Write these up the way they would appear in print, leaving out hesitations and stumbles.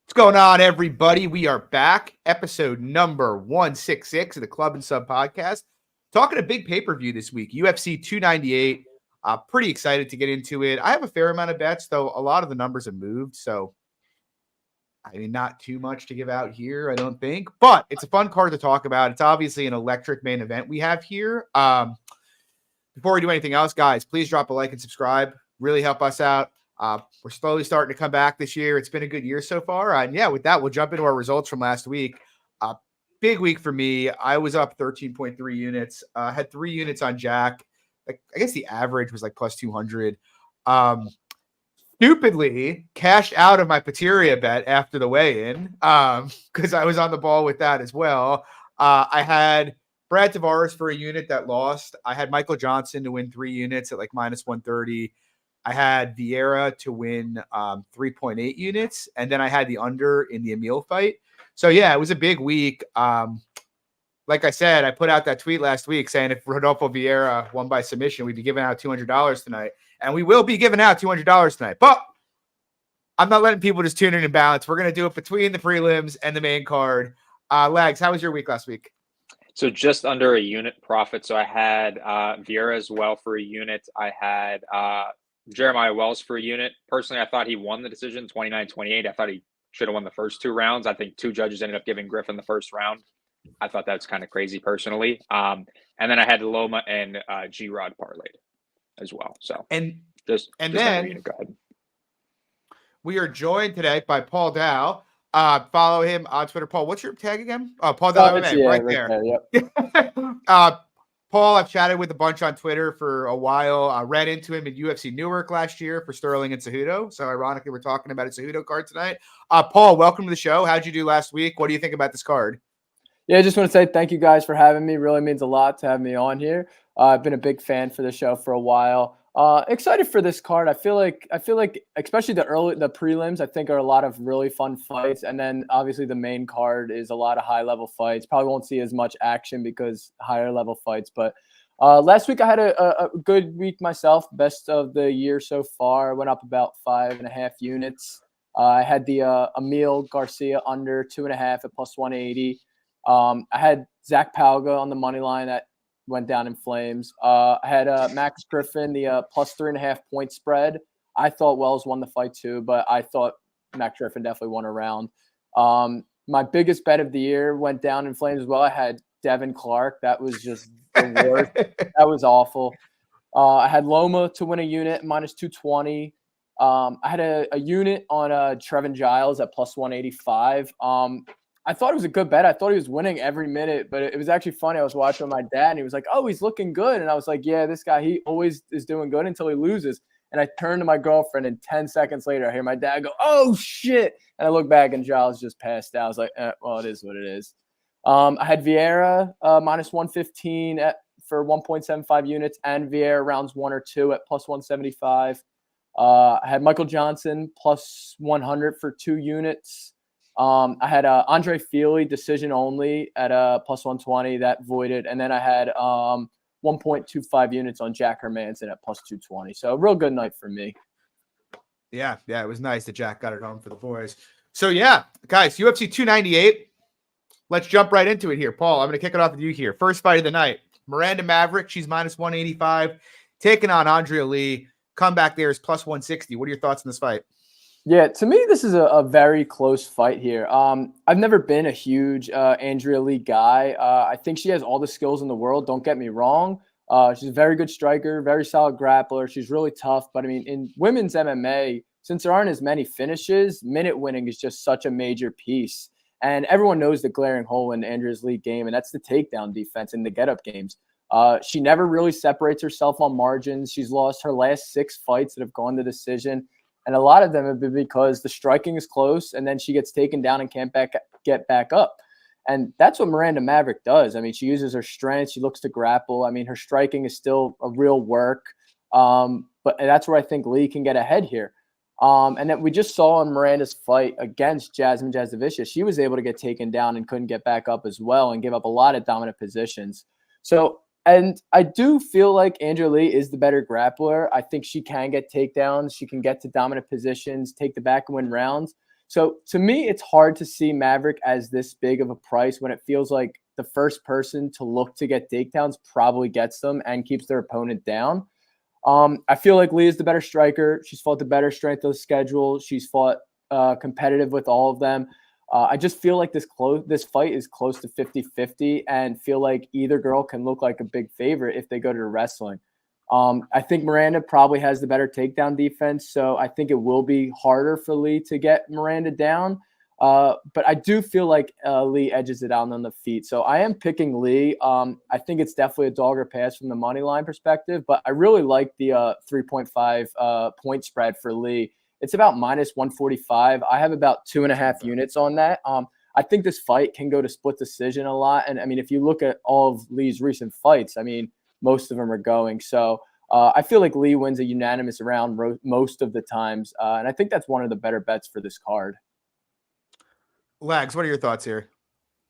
What's going on, everybody? We are back. Episode number 166 of the Club and Sub podcast. Talking a big pay-per-view this week, UFC 298. Pretty excited to get into it. I have a fair amount of bets, though a lot of the numbers have moved. So, I mean, not too much to give out here, I don't think. But it's a fun card to talk about. It's obviously an electric main event we have here. Before we do anything else, guys, please drop a like and subscribe. Really help us out. We're slowly starting to come back this year. It's been a good year so far. And yeah, with that, we'll jump into our results from last week. Big week for me. I was up 13.3 units. Had 3 units on Jack. Like, I guess the average was like plus 200. Stupidly cashed out of my Pateria bet after the weigh-in because I was on the ball with that as well. I had Brad Tavares for a unit that lost. I had Michael Johnson to win 3 units at like minus 130. I had Vera to win 3.8 units, and then I had the under in the Emil fight. So, yeah, it was a big week. Like I said, I put out that tweet last week saying if Rodolfo Vieira won by submission, we'd be giving out $200 tonight. And we will be giving out $200 tonight. But I'm not letting people just tune in and balance. We're going to do it between the prelims and the main card. Lags, how was your week last week? So just under a unit profit. So I had Vieira as well for a unit. I had Jeremiah Wells for a unit. Personally, I thought he won the decision 29-28. I thought he should have won the first 2 rounds. I think 2 judges ended up giving Griffin the first round. I thought that's kind of crazy personally. And then I had Loma and G-Rod parlayed as well. So then we are joined today by Paul Dal. Follow him on Twitter. Paul, what's your tag again? Paul Dal right there. Yep. Paul, I've chatted with a bunch on Twitter for a while. I ran into him in UFC Newark last year for Sterling and Cejudo. So ironically, we're talking about a Cejudo card tonight. Paul, welcome to the show. How'd you do last week? What do you think about this card? Yeah, I just want to say thank you guys for having me. Really means a lot to have me on here. I've been a big fan for the show for a while. Excited for this card. I feel like especially the prelims, I think are a lot of really fun fights. And then obviously the main card is a lot of high level fights. Probably won't see as much action because higher level fights. But last week I had a good week myself. Best of the year so far. I went up about 5.5 units. I had the Emil Garcia under 2.5 at plus 180. I had Zach Palga on the money line that went down in flames. I had Max Griffin, the plus 3.5 point spread. I thought Wells won the fight too, but I thought Max Griffin definitely won a round. My biggest bet of the year went down in flames as well. I had Devin Clark. That was just the worst. That was awful. I had Loma to win a unit, minus 220. I had a unit on Trevin Giles at plus 185. I thought it was a good bet. I thought he was winning every minute, but it was actually funny. I was watching with my dad, and he was like, oh, he's looking good. And I was like, yeah, this guy, he always is doing good until he loses. And I turned to my girlfriend, and 10 seconds later, I hear my dad go, oh, shit. And I look back, and Giles just passed out. I was like, well, it is what it is. I had Vieira minus 115 for 1.75 units, and Vieira rounds 1 or 2 at plus 175. I had Michael Johnson plus 100 for 2 units. I had Andre Feely decision only at plus 120 that voided, and then I had 1.25 units on Jack Hermanson at plus 220. So a real good night for me. Yeah, it was nice that Jack got it home for the boys. So yeah, guys, UFC 298. Let's jump right into it here. Paul, I'm going to kick it off with you here. First fight of the night, Miranda Maverick. She's minus 185, taking on Andrea Lee. Comeback there is plus 160. What are your thoughts on this fight? Yeah, to me, this is a very close fight here. I've never been a huge Andrea Lee guy. I think she has all the skills in the world. Don't get me wrong. She's a very good striker, very solid grappler. She's really tough. But, I mean, in women's MMA, since there aren't as many finishes, minute winning is just such a major piece. And everyone knows the glaring hole in Andrea Lee's game, and that's the takedown defense in the get-up games. She never really separates herself on margins. She's lost her last 6 fights that have gone to decision. And a lot of them have been because the striking is close and then she gets taken down and can't get back up. And that's what Miranda Maverick does. I mean, she uses her strength. She looks to grapple. I mean, her striking is still a real work. But that's where I think Lee can get ahead here. And then we just saw in Miranda's fight against Jasmine Jasudavicius, she was able to get taken down and couldn't get back up as well and give up a lot of dominant positions. So, and I do feel like Andrea Lee is the better grappler. I think she can get takedowns. She can get to dominant positions, take the back and win rounds. So to me, it's hard to see Maverick as this big of a price when it feels like the first person to look to get takedowns probably gets them and keeps their opponent down. I feel like Lee is the better striker. She's fought the better strength of the schedule. She's fought competitive with all of them. I just feel like this fight is close to 50-50 and feel like either girl can look like a big favorite if they go to the wrestling. I think Miranda probably has the better takedown defense, so I think it will be harder for Lee to get Miranda down. But I do feel like Lee edges it out on the feet. So I am picking Lee. I think it's definitely a dog or pass from the money line perspective, but I really like the 3.5 point spread for Lee. It's about -145. I have about 2.5 units on that. I think this fight can go to split decision a lot. And I mean, if you look at all of Lee's recent fights, I mean, most of them are going. So I feel like Lee wins a unanimous round most of the times. And I think that's one of the better bets for this card. Lags, what are your thoughts here?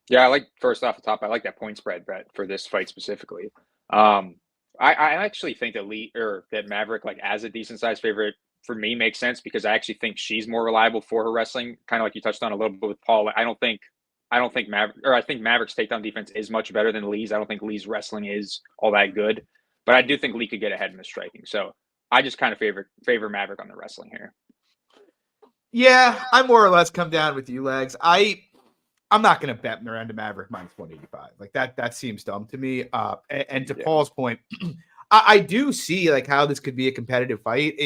Yeah, first off the top, I like that point spread bet for this fight specifically. I actually think that Maverick, as a decent sized favorite for me, makes sense because I actually think she's more reliable for her wrestling. Kind of like you touched on a little bit with Paul. I think Maverick's takedown defense is much better than Lee's. I don't think Lee's wrestling is all that good, but I do think Lee could get ahead in the striking. So I just kind of favor Maverick on the wrestling here. Yeah, I more or less come down with you, Legs. I'm not going to bet Miranda Maverick -185. That seems dumb to me. And to Paul's point, I do see how this could be a competitive fight.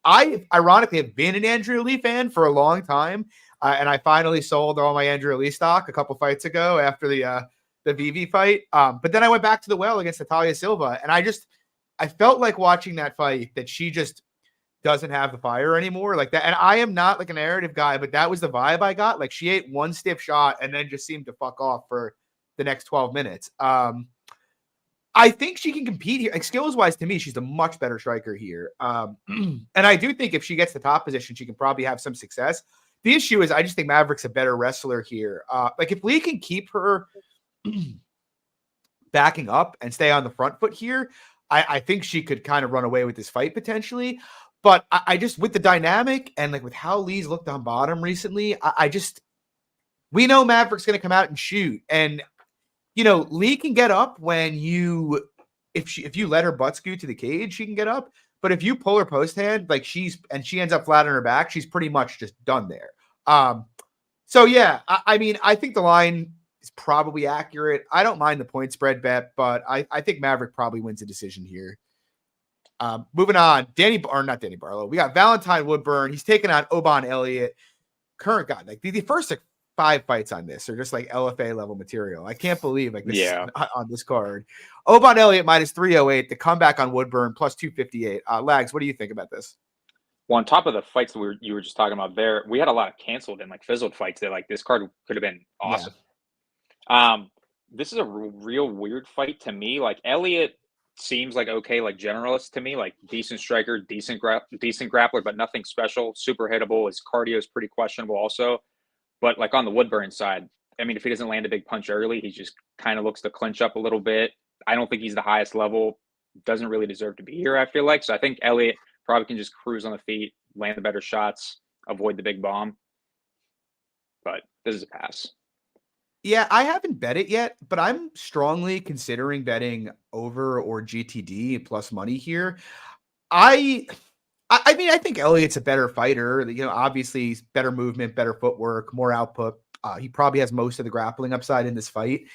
I ironically have been an Andrea Lee fan for a long time, and I finally sold all my Andrea Lee stock a couple fights ago after the VV fight. But then I went back to the well against Natalia Silva, and I felt like watching that fight that she just doesn't have the fire anymore like that. And I am not a narrative guy, but that was the vibe I got. She ate one stiff shot and then just seemed to fuck off for the next 12 minutes. I think she can compete here. Skills wise, to me, she's a much better striker here. And I do think if she gets the top position, she can probably have some success. The issue is I just think Maverick's a better wrestler here. If Lee can keep her backing up and stay on the front foot here, I think she could kind of run away with this fight potentially. But I just, with the dynamic and with how Lee's looked on bottom recently, we know Maverick's going to come out and shoot. And, Lee can get up when if you let her butt scoot to the cage, she can get up. But if you pull her post hand, she ends up flat on her back, she's pretty much just done there. So yeah, I think the line is probably accurate. I don't mind the point spread bet, but I think Maverick probably wins a decision here. Moving on, not Danny Barlow. We got Valentine Woodburn. He's taking on Oban Elliott. Current guy. The first 5 fights on this are just LFA level material. I can't believe this is on this card. Oban Elliott -308. The comeback on Woodburn +258. Lags, what do you think about this? Well, on top of the fights that you were just talking about there, we had a lot of canceled and fizzled fights that this card could have been awesome. Yeah. This is a real weird fight to me. Elliott seems okay, generalist to me, decent striker, decent grappler, but nothing special. Super hittable. His cardio is pretty questionable also. But on the Woodburn side, I mean, if he doesn't land a big punch early, he just kind of looks to clinch up a little bit. I don't think he's the highest level. Doesn't really deserve to be here, I feel like. So I think Elliott probably can just cruise on the feet, land the better shots, avoid the big bomb. But this is a pass. Yeah, I haven't bet it yet, but I'm strongly considering betting over or GTD plus money here. I think Elliott's a better fighter. Obviously he's better movement, better footwork, more output. He probably has most of the grappling upside in this fight.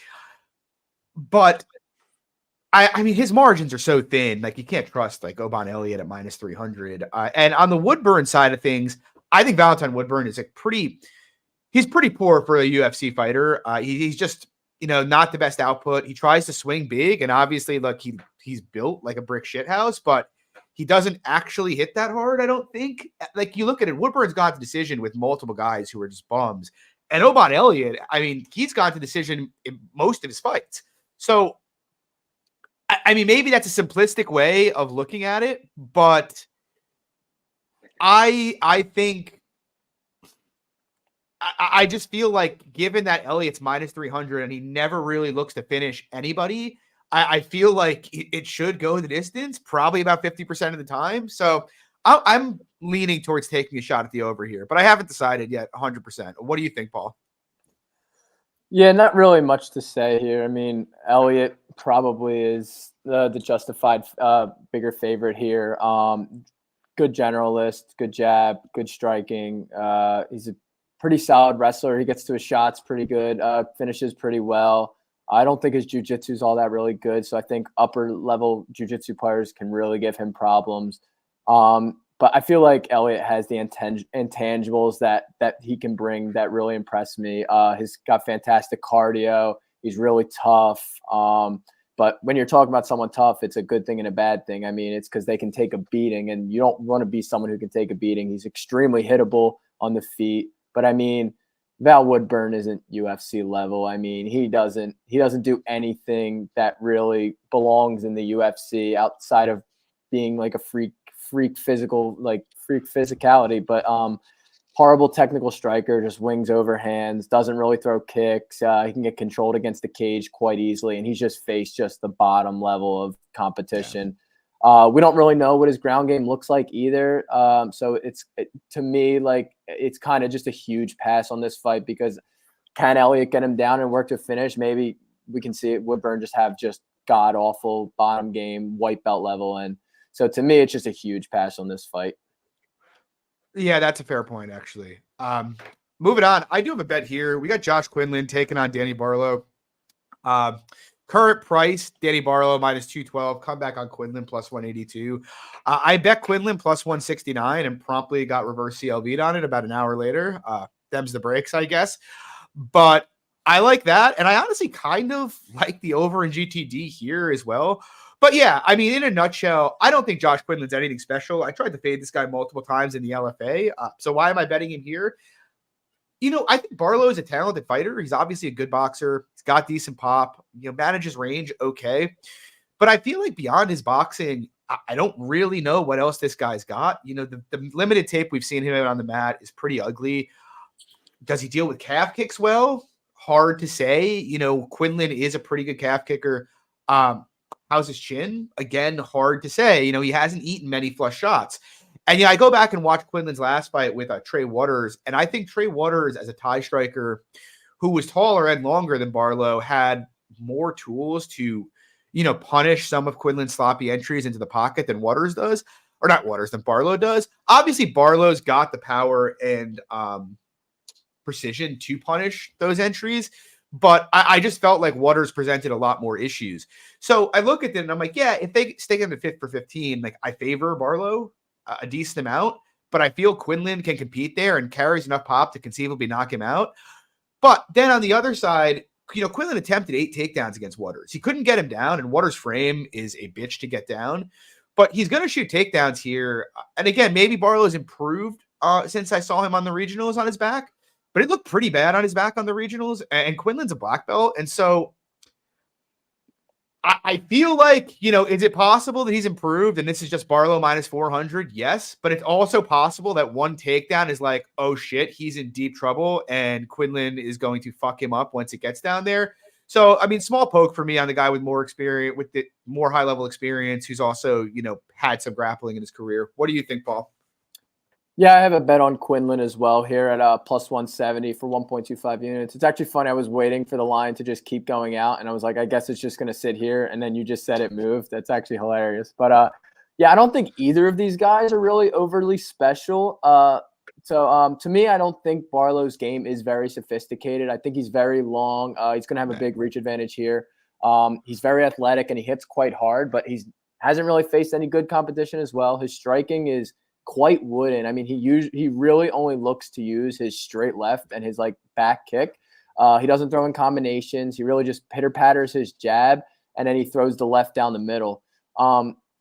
But I mean, his margins are so thin. You can't trust Oban Elliott at -300. And on the Woodburn side of things, I think Valentine Woodburn is he's pretty poor for a UFC fighter. He's just, not the best output. He tries to swing big, and obviously, he's built like a brick shithouse, but he doesn't actually hit that hard, I don't think. You look at it, Woodburn's gone to decision with multiple guys who are just bums. And Oban Elliott, I mean, he's gone to decision in most of his fights. So, I mean, maybe that's a simplistic way of looking at it, but I think I just feel given that Elliott's -300 and he never really looks to finish anybody, I feel like it should go the distance, probably about 50% of the time. So I'm leaning towards taking a shot at the over here, but I haven't decided yet 100%. What do you think, Paul? Yeah, not really much to say here. I mean, Elliott probably is the justified bigger favorite here. Good generalist, good jab, good striking. He's a pretty solid wrestler. He gets to his shots pretty good, finishes pretty well. I don't think his jiu-jitsu is all that really good, so I think upper-level jiu-jitsu players can really give him problems. But I feel like Elliott has the intangibles that he can bring that really impress me. He's got fantastic cardio. He's really tough. But when you're talking about someone tough, it's a good thing and a bad thing. I mean, it's because they can take a beating, and you don't want to be someone who can take a beating. He's extremely hittable on the feet. But I mean, Val Woodburn isn't UFC level. I mean, he doesn't do anything that really belongs in the UFC outside of being like a freak physicality, but horrible technical striker, just wings over hands, doesn't really throw kicks. He can get controlled against the cage quite easily, and he's just faced just the bottom level of competition. Yeah. We don't really know what his ground game looks like either. So to me, like, it's kind of just a huge pass on this fight, because can Elliott get him down and work to finish? Maybe we can see it. Woodburn just have just god awful bottom game, white belt level, and so to me, it's just a huge pass on this fight. Yeah, that's a fair point, actually. Moving on, I do have a bet here. We got Josh Quinlan taking on Danny Barlow. Current price, Danny Barlow minus 212. Come back on Quinlan plus 182. I bet Quinlan plus 169 and promptly got reverse CLV'd on it about an hour later. Them's the breaks, I guess. But I like that, and I honestly kind of like the over in GTD here as well. But yeah, I mean, in a nutshell, I don't think Josh Quinlan's anything special. I tried to fade this guy multiple times in the LFA. So why am I betting him here? You know, I think Barlow is a talented fighter. He's obviously a good boxer. He's got decent pop, manages range okay. But I feel like beyond his boxing, I don't really know what else this guy's got. The limited tape we've seen him on the mat is pretty ugly. Does he deal with calf kicks well? Hard to say. Quinlan is a pretty good calf kicker. How's his chin? Again, hard to say. He hasn't eaten many flush shots. And I go back and watch Quinlan's last fight with Trey Waters, and I think Trey Waters, as a tie striker who was taller and longer than Barlow, had more tools to, punish some of Quinlan's sloppy entries into the pocket than Waters does, or not Waters, than Barlow does. Obviously, Barlow's got the power and precision to punish those entries. But I just felt like Waters presented a lot more issues. So I look at it and I'm like, yeah, if they stick him at 5 for 15, like, I favor Barlow a decent amount, but I feel Quinlan can compete there and carries enough pop to conceivably knock him out. But then on the other side, Quinlan attempted 8 takedowns against Waters. He couldn't get him down, and Waters' frame is a bitch to get down. But he's going to shoot takedowns here. And again, maybe Barlow's improved since I saw him on the regionals on his back. But it looked pretty bad on his back on the regionals, and Quinlan's a black belt. And so I feel like, is it possible that he's improved and this is just Barlow minus 400? Yes. But it's also possible that one takedown is like, oh shit, he's in deep trouble and Quinlan is going to fuck him up once it gets down there. So, I mean, small poke for me on the guy with more experience, with the more high level experience, who's also, had some grappling in his career. What do you think, Paul? Yeah, I have a bet on Quinlan as well here at plus 170 for 1.25 units. It's actually funny. I was waiting for the line to just keep going out, and I was like, I guess it's just going to sit here, and then you just said it moved. That's actually hilarious. But, yeah, I don't think either of these guys are really overly special. So to me, I don't think Barlow's game is very sophisticated. I think he's very long. He's going to have a big reach advantage here. He's very athletic, and he hits quite hard, but hasn't really faced any good competition as well. His striking is quite wooden. I mean, he really only looks to use his straight left and his back kick. He doesn't throw in combinations. He really just pitter patters his jab, and then he throws the left down the middle.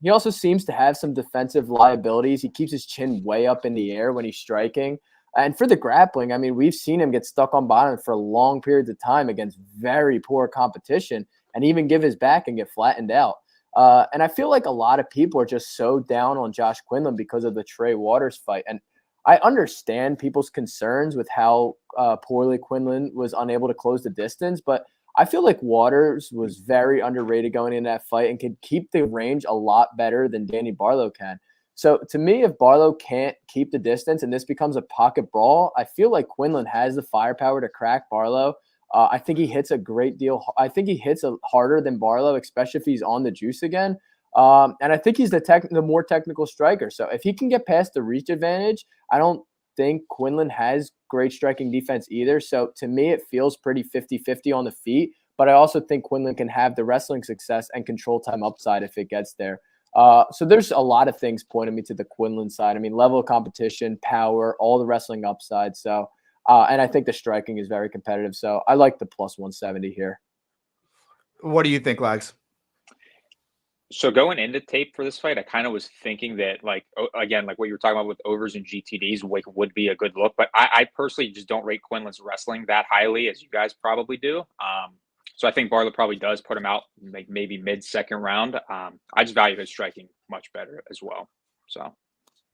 He also seems to have some defensive liabilities. He keeps his chin way up in the air when he's striking. And for the grappling, I mean, we've seen him get stuck on bottom for long periods of time against very poor competition, and even give his back and get flattened out. And I feel like a lot of people are just so down on Josh Quinlan because of the Trey Waters fight. And I understand people's concerns with how poorly Quinlan was unable to close the distance, but I feel like Waters was very underrated going into that fight and could keep the range a lot better than Danny Barlow can. So to me, if Barlow can't keep the distance and this becomes a pocket brawl, I feel like Quinlan has the firepower to crack Barlow. I think he hits a great deal. I think he hits harder than Barlow, especially if he's on the juice again. And I think he's the more technical striker. So if he can get past the reach advantage, I don't think Quinlan has great striking defense either. So to me, it feels pretty 50-50 on the feet. But I also think Quinlan can have the wrestling success and control time upside if it gets there. So there's a lot of things pointing me to the Quinlan side. I mean, level of competition, power, all the wrestling upside. So, and I think the striking is very competitive. So I like the plus 170 here. What do you think, Lags? So going into tape for this fight, I kind of was thinking that, like, again, like what you were talking about with overs and GTDs, like, would be a good look. But I personally just don't rate Quinlan's wrestling that highly, as you guys probably do. So I think Barlow probably does put him out like maybe mid-second round. I just value his striking much better as well. So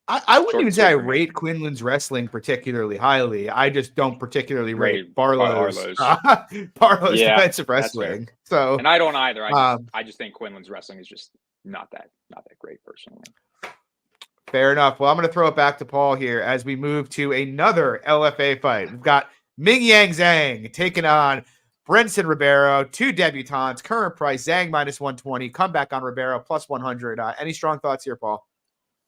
I wouldn't even say I rate Quinlan's wrestling particularly highly. I just don't particularly rate Barlow's defensive wrestling. So, and I don't either. I just think Quinlan's wrestling is just not that great personally. Fair enough. Well, I'm going to throw it back to Paul here as we move to another LFA fight. We've got Mingyang Zhang taking on Brenson Ribeiro, 2 debutants, current price, Zhang minus 120, comeback on Ribeiro plus 100. Any strong thoughts here, Paul?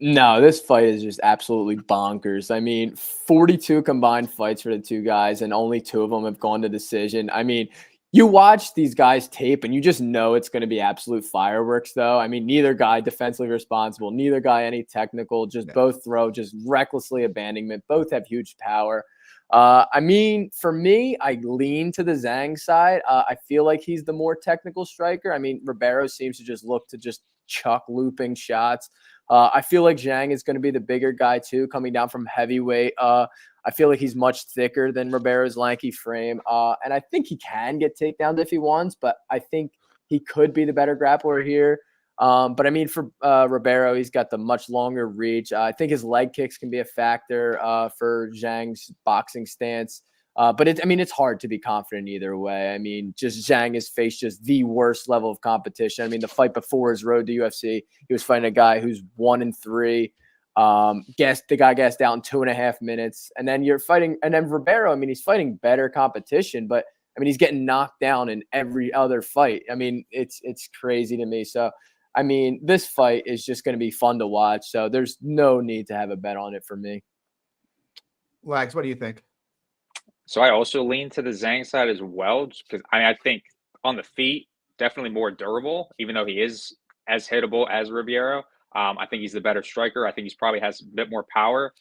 No, this fight is just absolutely bonkers. I mean, 42 combined fights for the two guys, and only 2 of them have gone to decision. I mean, you watch these guys tape, and you just know it's going to be absolute fireworks, though. I mean, neither guy defensively responsible, neither guy any technical, just both throw just recklessly abandonment. Both have huge power. I mean, for me, I lean to the Zhang side. I feel like he's the more technical striker. I mean, Ribeiro seems to just look to just chuck looping shots. I feel like Zhang is going to be the bigger guy too, coming down from heavyweight. I feel like he's much thicker than Ribeiro's lanky frame. And I think he can get takedowns if he wants, but I think he could be the better grappler here. But I mean, for Ribeiro, he's got the much longer reach. I think his leg kicks can be a factor for Zhang's boxing stance. But it's hard to be confident either way. I mean, just Zhang has faced just the worst level of competition. I mean, the fight before his road to UFC, he was fighting a guy who's 1-3. The guy gassed out in 2.5 minutes. And then Ribeiro, I mean, he's fighting better competition, but I mean, he's getting knocked down in every other fight. I mean, it's crazy to me. So, I mean, this fight is just going to be fun to watch. So there's no need to have a bet on it for me. Lags, what do you think? So I also lean to the Zhang side as well, just because I think on the feet, definitely more durable, even though he is as hittable as Ribeiro. I think he's the better striker. I think he's probably has a bit more power.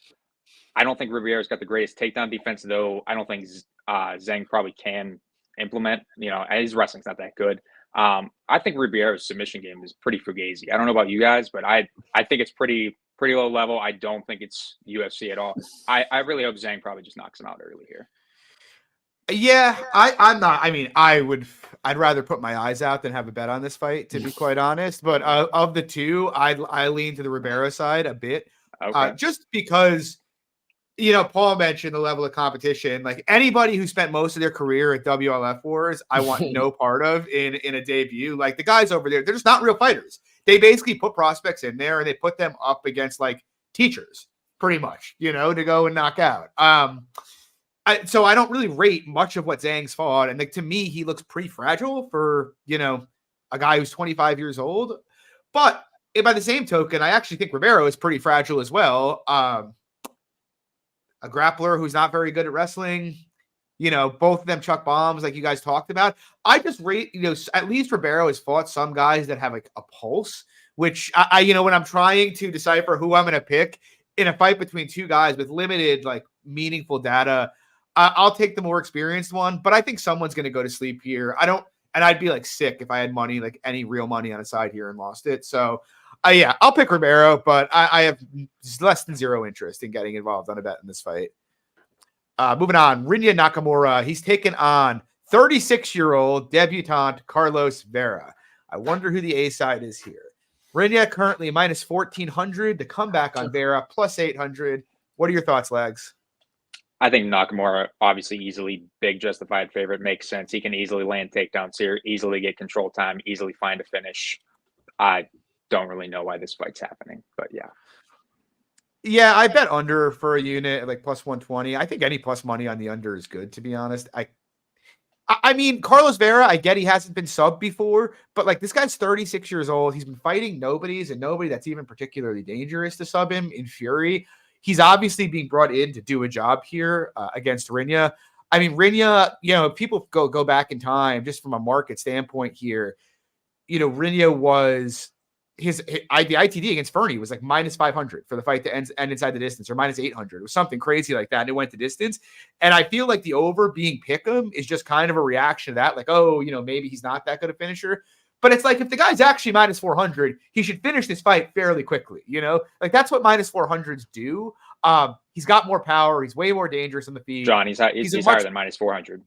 I don't think Ribeiro's got the greatest takedown defense, though. I don't think Zhang probably can implement. His wrestling's not that good. I think Ribeiro's submission game is pretty fugazi. I don't know about you guys, but I think it's pretty low level. I don't think it's UFC at all. I really hope Zhang probably just knocks him out early here. Yeah, I'm not. I mean, I'd rather put my eyes out than have a bet on this fight, to be quite honest. But of the two, I lean to the Ribeiro side a bit, just because, Paul mentioned the level of competition. Like anybody who spent most of their career at WLF wars, I want no part of in a debut. Like the guys over there, they're just not real fighters. They basically put prospects in there and they put them up against like teachers, pretty much, to go and knock out. So I don't really rate much of what Zhang's fought. And to me, he looks pretty fragile for, a guy who's 25 years old. But by the same token, I actually think Ribeiro is pretty fragile as well. A grappler who's not very good at wrestling, both of them chuck bombs like you guys talked about. I just rate, at least Ribeiro has fought some guys that have like a pulse, which I when I'm trying to decipher who I'm going to pick in a fight between two guys with limited, like meaningful data, I'll take the more experienced one, but I think someone's going to go to sleep here. I'd be like sick if I had money, like any real money on a side here and lost it. So I'll pick Ribeiro, but I have less than zero interest in getting involved on a bet in this fight. Moving on, Rinya Nakamura. He's taken on 36-year-old debutante Carlos Vera. I wonder who the A side is here. Rinya currently minus 1,400. The comeback on Vera plus 800. What are your thoughts, Lags? I think Nakamura, obviously easily big justified favorite, makes sense. He can easily land takedowns here, easily get control time, easily find a finish. I don't really know why this fight's happening, but yeah. Yeah, I bet under for a unit, like plus 120. I think any plus money on the under is good, to be honest. I mean, Carlos Vera, I get he hasn't been subbed before, but like this guy's 36 years old. He's been fighting nobody that's even particularly dangerous to sub him in Fury. He's obviously being brought in to do a job here against Rinya. I mean, Rinya, if people go back in time, just from a market standpoint here, Rinya was the ITD against Fernie was like minus 500 for the fight to end inside the distance, or minus 800. It was something crazy like that, and it went the distance. And I feel like the over being pick'em is just kind of a reaction to that, like, oh, maybe he's not that good a finisher. But it's like, if the guy's actually minus 400, he should finish this fight fairly quickly. Like that's what minus 400s do. He's got more power. He's way more dangerous on the feet. John, he's higher than minus 400.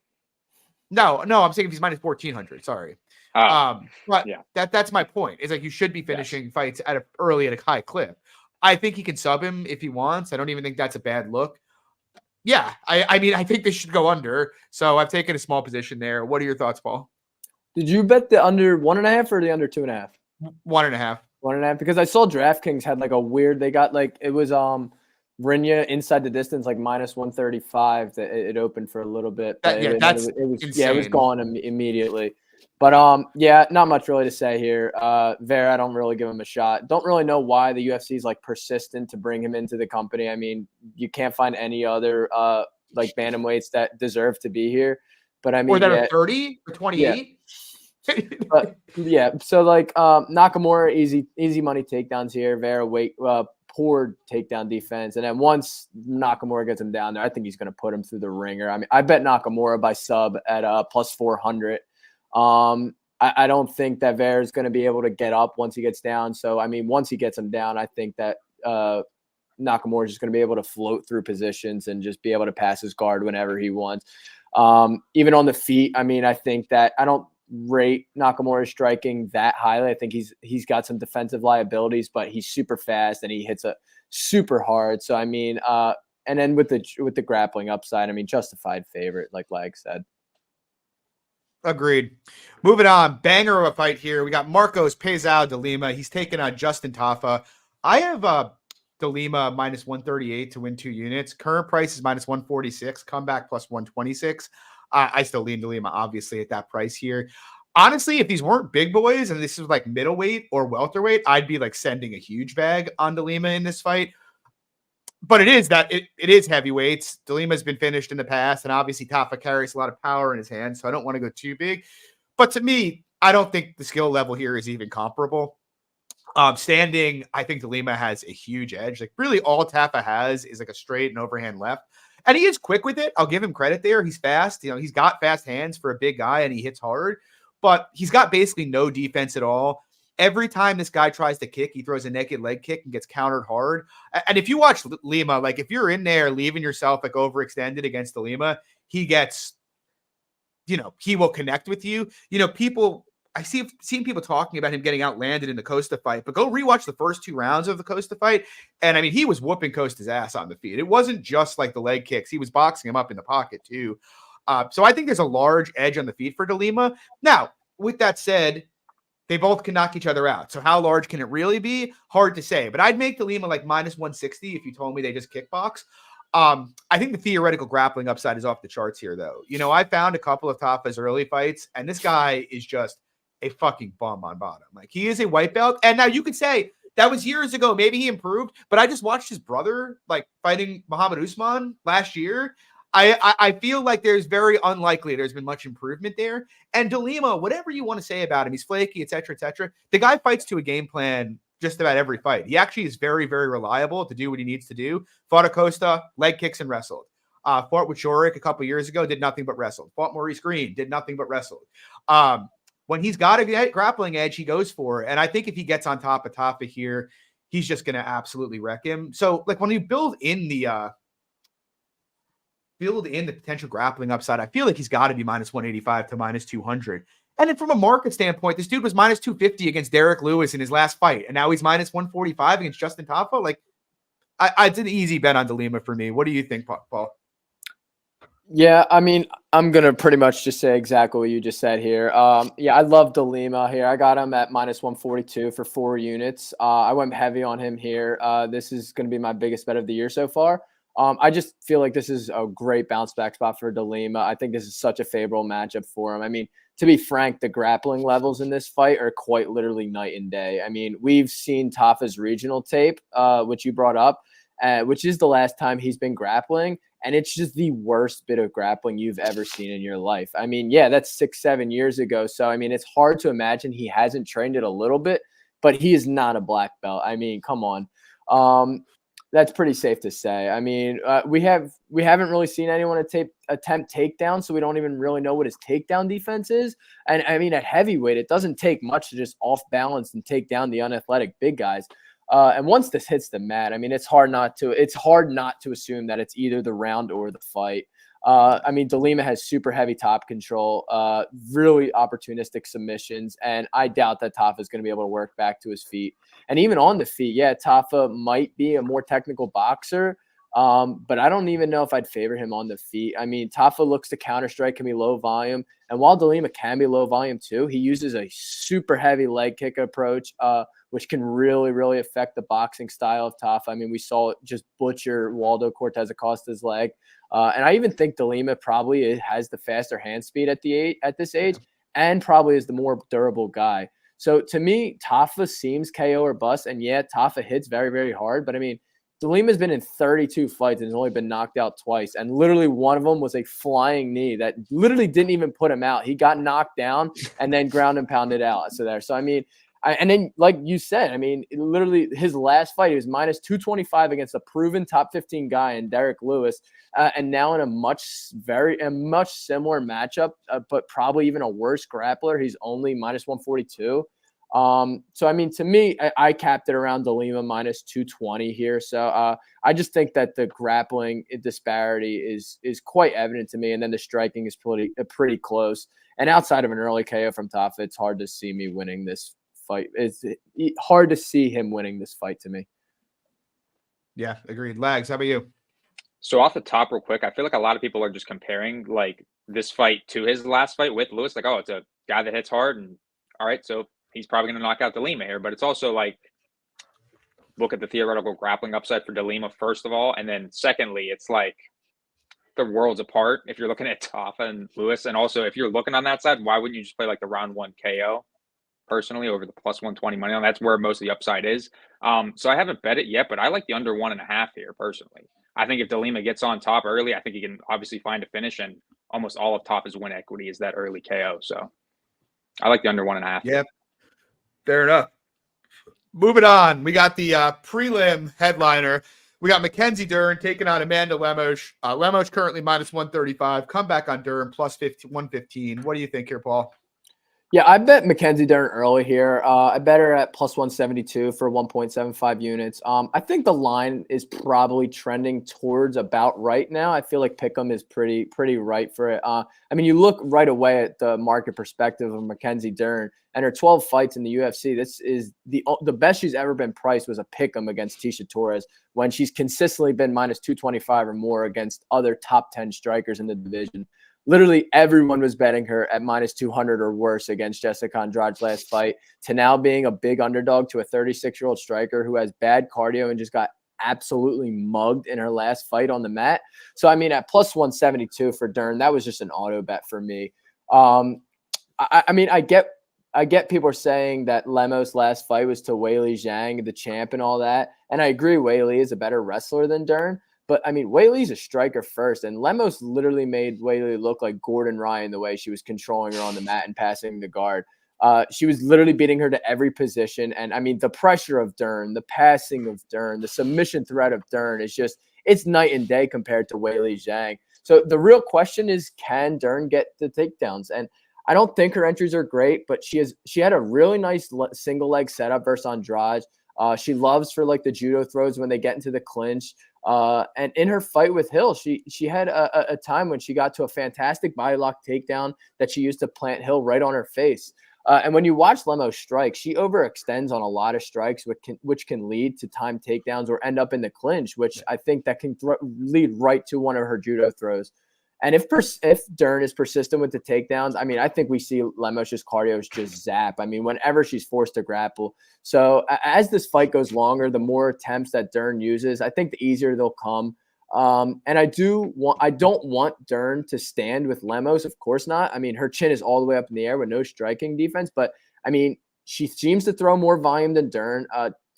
No, I'm saying if he's minus 1400. Sorry. But yeah, that's my point. It's like you should be finishing fights early at a high clip. I think he can sub him if he wants. I don't even think that's a bad look. Yeah, I mean, I think they should go under. So I've taken a small position there. What are your thoughts, Paul? Did you bet the under 1.5 or the under 2.5? 1.5. 1.5, because I saw DraftKings had like a weird. They got like it was Rinya inside the distance like minus 135. That it opened for a little bit. It was gone immediately. But not much really to say here. Vera, I don't really give him a shot. Don't really know why the UFC is like persistent to bring him into the company. I mean, you can't find any other like bantamweights that deserve to be here. But I mean, or that are 30 or 28. Yeah. So like Nakamura, easy money takedowns here. Vera poor takedown defense, and then once Nakamura gets him down there, I think he's going to put him through the ringer. I mean, I bet Nakamura by sub at plus 400. I don't think that Vera is going to be able to get up once he gets down. So, I mean, once he gets him down, I think that Nakamura is just going to be able to float through positions and just be able to pass his guard whenever he wants. Even on the feet, I mean, I think that I don't rate Nakamura striking that highly. I think he's got some defensive liabilities, but he's super fast and he hits a super hard. So, I mean, and then with the grappling upside, I mean, justified favorite, like Lag said. Agreed. Moving on, banger of a fight here. We got Marcos Pezao de Lima. He's taking on Justin Tafa. I have de Lima minus 138 to win 2 units. Current price is minus 146. Comeback plus 126. I still lean de Lima, obviously, at that price here. Honestly, if these weren't big boys and this was like middleweight or welterweight, I'd be like sending a huge bag on de Lima in this fight. But it is heavyweights. De Lima's been finished in the past, and obviously Tafa carries a lot of power in his hands, so I don't want to go too big. But to me, I don't think the skill level here is even comparable. Standing, I think de Lima has a huge edge. Like really all Tafa has is like a straight and overhand left. And he is quick with it. I'll give him credit there. He's fast. He's got fast hands for a big guy, and he hits hard. But he's got basically no defense at all. Every time this guy tries to kick, he throws a naked leg kick and gets countered hard. And if you watch Lima, like if you're in there leaving yourself like overextended against de Lima, he gets, he will connect with you. I've seen people talking about him getting outlanded in the Costa fight, but go rewatch the first 2 rounds of the Costa fight. And I mean, he was whooping Costa's ass on the feet. It wasn't just like the leg kicks. He was boxing him up in the pocket too. So I think there's a large edge on the feet for de Lima. Now, with that said, they both can knock each other out. So how large can it really be? Hard to say. But I'd make de Lima like minus 160 if you told me they just kickbox. I think the theoretical grappling upside is off the charts here, though. I found a couple of Tafa's early fights, and this guy is just a fucking bum on bottom. Like, he is a white belt. And now you could say that was years ago. Maybe he improved. But I just watched his brother, like, fighting Muhammad Usman last year. I feel like there's very unlikely there's been much improvement there. And de Lima, whatever you want to say about him, he's flaky, et cetera, et cetera. The guy fights to a game plan just about every fight. He actually is very, very reliable to do what he needs to do. Fought a Costa, leg kicks and wrestled. Fought with Shorik a couple years ago, did nothing but wrestled. Fought Maurice Green, did nothing but wrestled. When he's got a grappling edge, he goes for it. And I think if he gets on top of Tafa here, he's just going to absolutely wreck him. So, like, when you build in the potential grappling upside, I feel like he's got to be minus 185 to minus 200. And then from a market standpoint, this dude was minus 250 against Derek Lewis in his last fight, and now he's minus 145 against Justin Tafa. Like, it's an easy bet on de Lima for me. What do you think, Paul? Yeah, I mean, I'm going to pretty much just say exactly what you just said here. Yeah, I love Lima here. I got him at -142 for 4 units. I went heavy on him here. This is going to be my biggest bet of the year so far. I just feel like this is a great bounce back spot for Lima. I think this is such a favorable matchup for him. I mean, to be frank, the grappling levels in this fight are quite literally night and day. I mean, we've seen Tafa's regional tape, which you brought up, which is the last time he's been grappling. And it's just the worst bit of grappling you've ever seen in your life. I mean, yeah, that's 6-7 years ago. So, I mean, it's hard to imagine he hasn't trained it a little bit, but he is not a black belt. I mean, come on. That's pretty safe to say. I mean, we haven't really seen anyone attempt takedown, so we don't even really know what his takedown defense is. And I mean, at heavyweight, it doesn't take much to just off balance and take down the unathletic big guys. And once this hits the mat, I mean, it's hard not to assume that it's either the round or the fight. I mean, Lima has super heavy top control, really opportunistic submissions, and I doubt that Tafa is going to be able to work back to his feet. And even on the feet, yeah, Tafa might be a more technical boxer, but I don't even know if I'd favor him on the feet. I mean, Tafa looks to counter-strike, can be low volume, and while Lima can be low volume too, he uses a super heavy leg kick approach, which can really, really affect the boxing style of Tafa. I mean, we saw it just butcher Waldo Cortez Acosta's leg. And I even think Lima probably has the faster hand speed at this age, and probably is the more durable guy. So to me, Tafa seems KO or bust. And yeah, Tafa hits very, very hard. But I mean, Lima's been in 32 fights and has only been knocked out twice. And literally one of them was a flying knee that literally didn't even put him out. He got knocked down and then ground and pounded out. So I mean, and then, like you said, I mean, literally his last fight, he was -225 against a proven top 15 guy in Derek Lewis, and now in a much similar matchup, but probably even a worse grappler. He's only -142. So I mean, to me, I capped it around Lima -220 here. So I just think that the grappling disparity is quite evident to me, and then the striking is pretty close. And outside of an early KO from Tafa, it's hard to see me winning this fight. It's hard to see him winning this fight to me. Yeah, agreed. Lags, how about you? So off the top real quick, I feel like a lot of people are just comparing like this fight to his last fight with Lewis. Like, oh, it's a guy that hits hard, and all right, so he's probably going to knock out Lima here. But it's also like, look at the theoretical grappling upside for Lima, first of all. And then secondly, it's like the worlds apart if you're looking at Tafa and Lewis. And also, if you're looking on that side, why wouldn't you just play like the round 1 KO? Personally, over the +120 money on, that's where most of the upside is. So I haven't bet it yet, but I like the under 1.5 here personally. I think if Lima gets on top early, I think he can obviously find a finish, and almost all of Tafa's win equity is that early KO. So I like the under 1.5. Yeah, fair enough. Moving on, we got the prelim headliner. We got Mackenzie Dern taking on Amanda Lemos. Lemos currently -135. Comeback on Dern +115. What do you think here, Paul? Yeah, I bet Mackenzie Dern early here. I bet her at +172 for 1.75 units. I think the line is probably trending towards about right now. I feel like Pick'em is pretty right for it. I mean, you look right away at the market perspective of Mackenzie Dern and her 12 fights in the UFC. This is the best she's ever been priced was a Pick'em against Tecia Torres, when she's consistently been -225 or more against other top 10 strikers in the division. Literally everyone was betting her at -200 or worse against Jessica Andrade's last fight, to now being a big underdog to a 36-year-old striker who has bad cardio and just got absolutely mugged in her last fight on the mat. So, I mean, at +172 for Dern, that was just an auto bet for me. I mean, I get people are saying that Lemos' last fight was to Weili Zhang, the champ, and all that. And I agree, Weili is a better wrestler than Dern. But, I mean, Weili's a striker first, and Lemos literally made Weili look like Gordon Ryan the way she was controlling her on the mat and passing the guard. She was literally beating her to every position. And, I mean, the pressure of Dern, the passing of Dern, the submission threat of Dern is just – it's night and day compared to Weili Zhang. So the real question is, can Dern get the takedowns? And I don't think her entries are great, but she had a really nice single leg setup versus Andrade. She loves for like the judo throws when they get into the clinch. And in her fight with Hill, she had a time when she got to a fantastic body lock takedown that she used to plant Hill right on her face. And when you watch Lemos strike, she overextends on a lot of strikes, which can lead to time takedowns or end up in the clinch, which I think that can lead right to one of her judo throws. And if Dern is persistent with the takedowns, I mean, I think we see Lemos' cardio just zap. I mean, whenever she's forced to grapple. So as this fight goes longer, the more attempts that Dern uses, I think the easier they'll come. And I don't want Dern to stand with Lemos. Of course not. I mean, her chin is all the way up in the air with no striking defense. But I mean, she seems to throw more volume than Dern,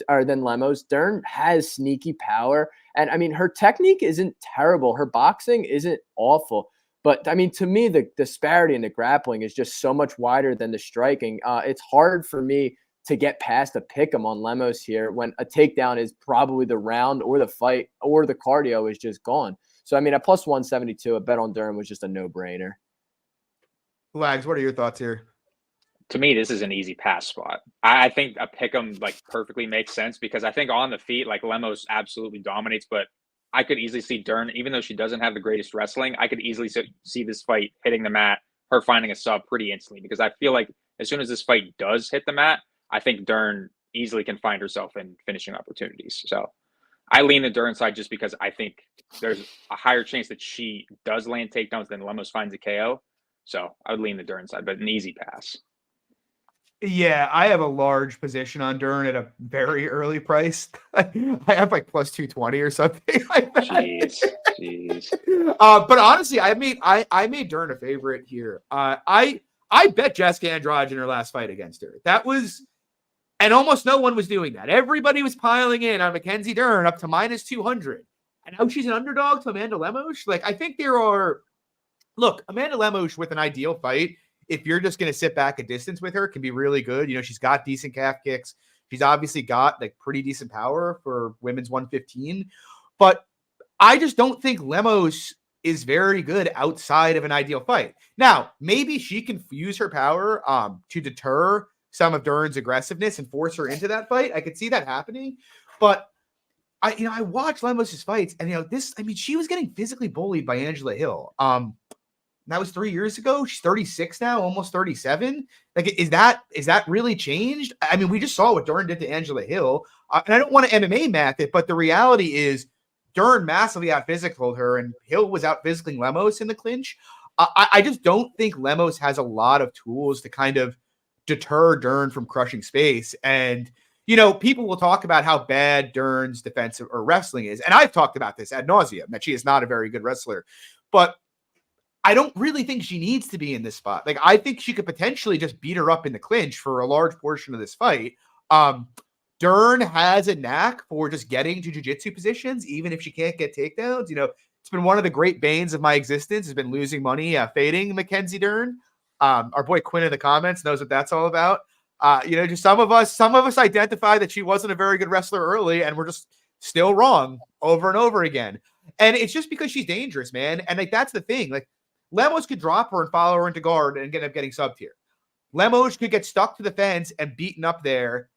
or than Lemos. Dern has sneaky power. And I mean, her technique isn't terrible. Her boxing isn't awful. But I mean, to me, the disparity in the grappling is just so much wider than the striking. It's hard for me to get past a pick 'em on Lemos here when a takedown is probably the round or the fight or the cardio is just gone. So, I mean, at plus 172, a bet on Dern was just a no-brainer. Lags, what are your thoughts here? To me, this is an easy pass spot. I think a pick'em like perfectly makes sense because I think on the feet, like Lemos absolutely dominates, but I could easily see Dern, even though she doesn't have the greatest wrestling, I could easily see this fight hitting the mat, her finding a sub pretty instantly because I feel like as soon as this fight does hit the mat, I think Dern easily can find herself in finishing opportunities. So I lean the Dern side just because I think there's a higher chance that she does land takedowns than Lemos finds a KO. So I would lean the Dern side, but an easy pass. Yeah, I have a large position on Dern at a very early price. I have like plus 220 or something like that. Jeez. But honestly, I made Dern a favorite here. I bet Jessica Andrade in her last fight against her. That was, and almost no one was doing that. Everybody was piling in on Mackenzie Dern up to minus 200. And now she's an underdog to Amanda Lemos. Like, I think look, Amanda Lemos with an ideal fight, if you're just going to sit back a distance with her, can be really good. You know, she's got decent calf kicks. She's obviously got like pretty decent power for women's 115. But I just don't think Lemos is very good outside of an ideal fight. Now, maybe she can use her power to deter some of Dern's aggressiveness and force her into that fight. I could see that happening. But I watched Lemos' fights and she was getting physically bullied by Angela Hill. That was 3 years ago. She's 36 now, almost 37. Like, is that really changed? I mean, we just saw what Dern did to Angela Hill. And I don't want to MMA math it, but the reality is Dern massively out-physicaled her, and Hill was out-physicaling Lemos in the clinch. I just don't think Lemos has a lot of tools to kind of deter Dern from crushing space. And, people will talk about how bad Dern's defensive or wrestling is. And I've talked about this ad nauseum, that she is not a very good wrestler. But I don't really think she needs to be in this spot. Like, I think she could potentially just beat her up in the clinch for a large portion of this fight. Dern has a knack for just getting to jiu-jitsu positions, even if she can't get takedowns. It's been one of the great banes of my existence, has been losing money, fading Mackenzie Dern. Our boy Quinn in the comments knows what that's all about. Just some of us identify that she wasn't a very good wrestler early, and we're just still wrong over and over again. And it's just because she's dangerous, man. And like, that's the thing. Like, Lemos could drop her and follow her into guard and end up getting subbed here. Lemos could get stuck to the fence and beaten up there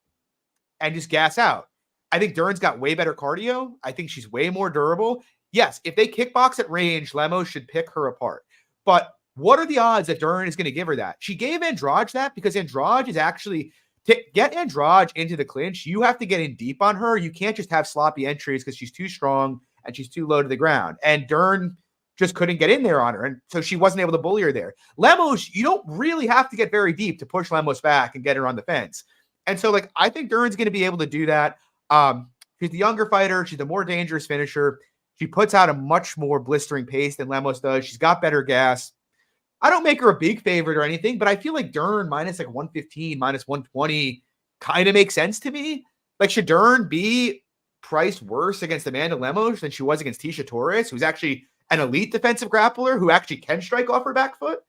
and just gas out. I think Dern's got way better cardio. I think she's way more durable. Yes, if they kickbox at range, Lemos should pick her apart. But what are the odds that Dern is going to give her that? She gave Andrade that because Andrade is actually, to get Andrade into the clinch, you have to get in deep on her. You can't just have sloppy entries because she's too strong and she's too low to the ground. And Dern just couldn't get in there on her. And so she wasn't able to bully her there. Lemos, you don't really have to get very deep to push Lemos back and get her on the fence. And so, like, I think Dern's going to be able to do that. She's the younger fighter. She's the more dangerous finisher. She puts out a much more blistering pace than Lemos does. She's got better gas. I don't make her a big favorite or anything, but I feel like Dern minus like 115, minus 120 kind of makes sense to me. Like, should Dern be priced worse against Amanda Lemos than she was against Tisha Torres, who's actually an elite defensive grappler who actually can strike off her back foot?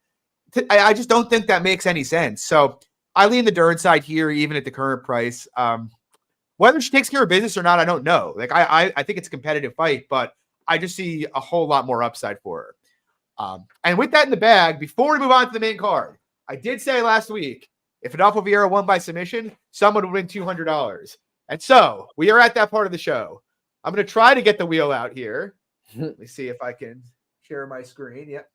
I just don't think that makes any sense. So I lean the Dern side here, even at the current price. Whether she takes care of business or not, I don't know. Like, I think it's a competitive fight, but I just see a whole lot more upside for her. And with that in the bag, before we move on to the main card, I did say last week, if Adolfo Vieira won by submission, someone would win $200. And so we are at that part of the show. I'm going to try to get the wheel out here. Let me see if I can share my screen. Yep.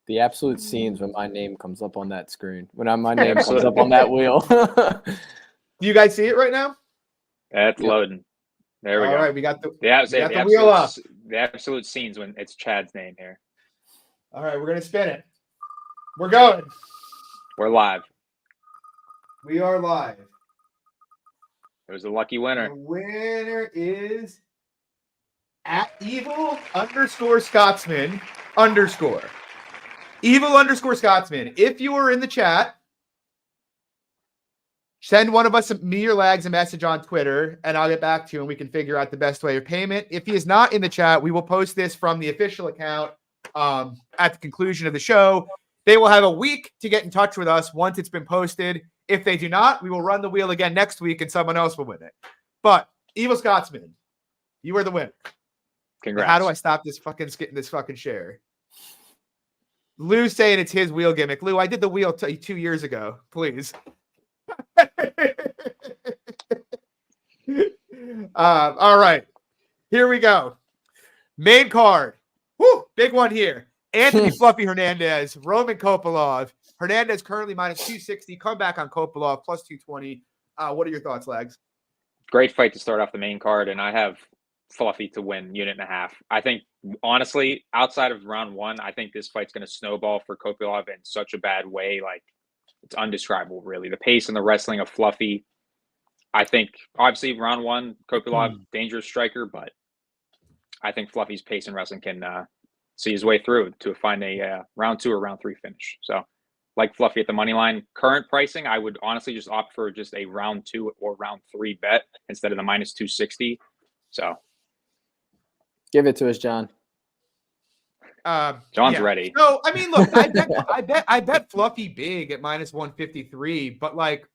The absolute scenes when my name comes up on that screen. When my name comes up on that wheel. Do you guys see it right now? That's loading. There we go. All right, we got the the wheel up. The absolute scenes when it's Chad's name here. All right, we're gonna spin it. We're going. We're live. We are live. There's a lucky winner. The winner is at evil_Scotsman_. Evil_Scotsman. If you are in the chat, send one of us, me or Lags, a message on Twitter, and I'll get back to you and we can figure out the best way of payment. If he is not in the chat, we will post this from the official account at the conclusion of the show. They will have a week to get in touch with us once it's been posted. If they do not, we will run the wheel again next week and someone else will win it. But Evil Scotsman, you are the winner. Congrats. How do I stop this fucking share? Lou's saying it's his wheel gimmick. Lou, I did the wheel 2 years ago. Please. All right. Here we go. Main card. Woo! Big one here. Anthony Fluffy Hernandez, Roman Kopylov. Hernandez currently minus 260. Comeback on Kopylov, plus 220. What are your thoughts, Lags? Great fight to start off the main card, and I have Fluffy to win unit and a half. I think, honestly, outside of round one, I think this fight's going to snowball for Kopylov in such a bad way. Like, it's undescribable, really. The pace and the wrestling of Fluffy. I think, obviously, round one, Kopylov, dangerous striker, but I think Fluffy's pace and wrestling can see his way through to find a round two or round three finish. So, like Fluffy at the money line. Current pricing, I would honestly just opt for just a round two or round three bet instead of the minus 260. So, give it to us, John. John's ready. No, I mean, look, I bet Fluffy big at minus 153, but like,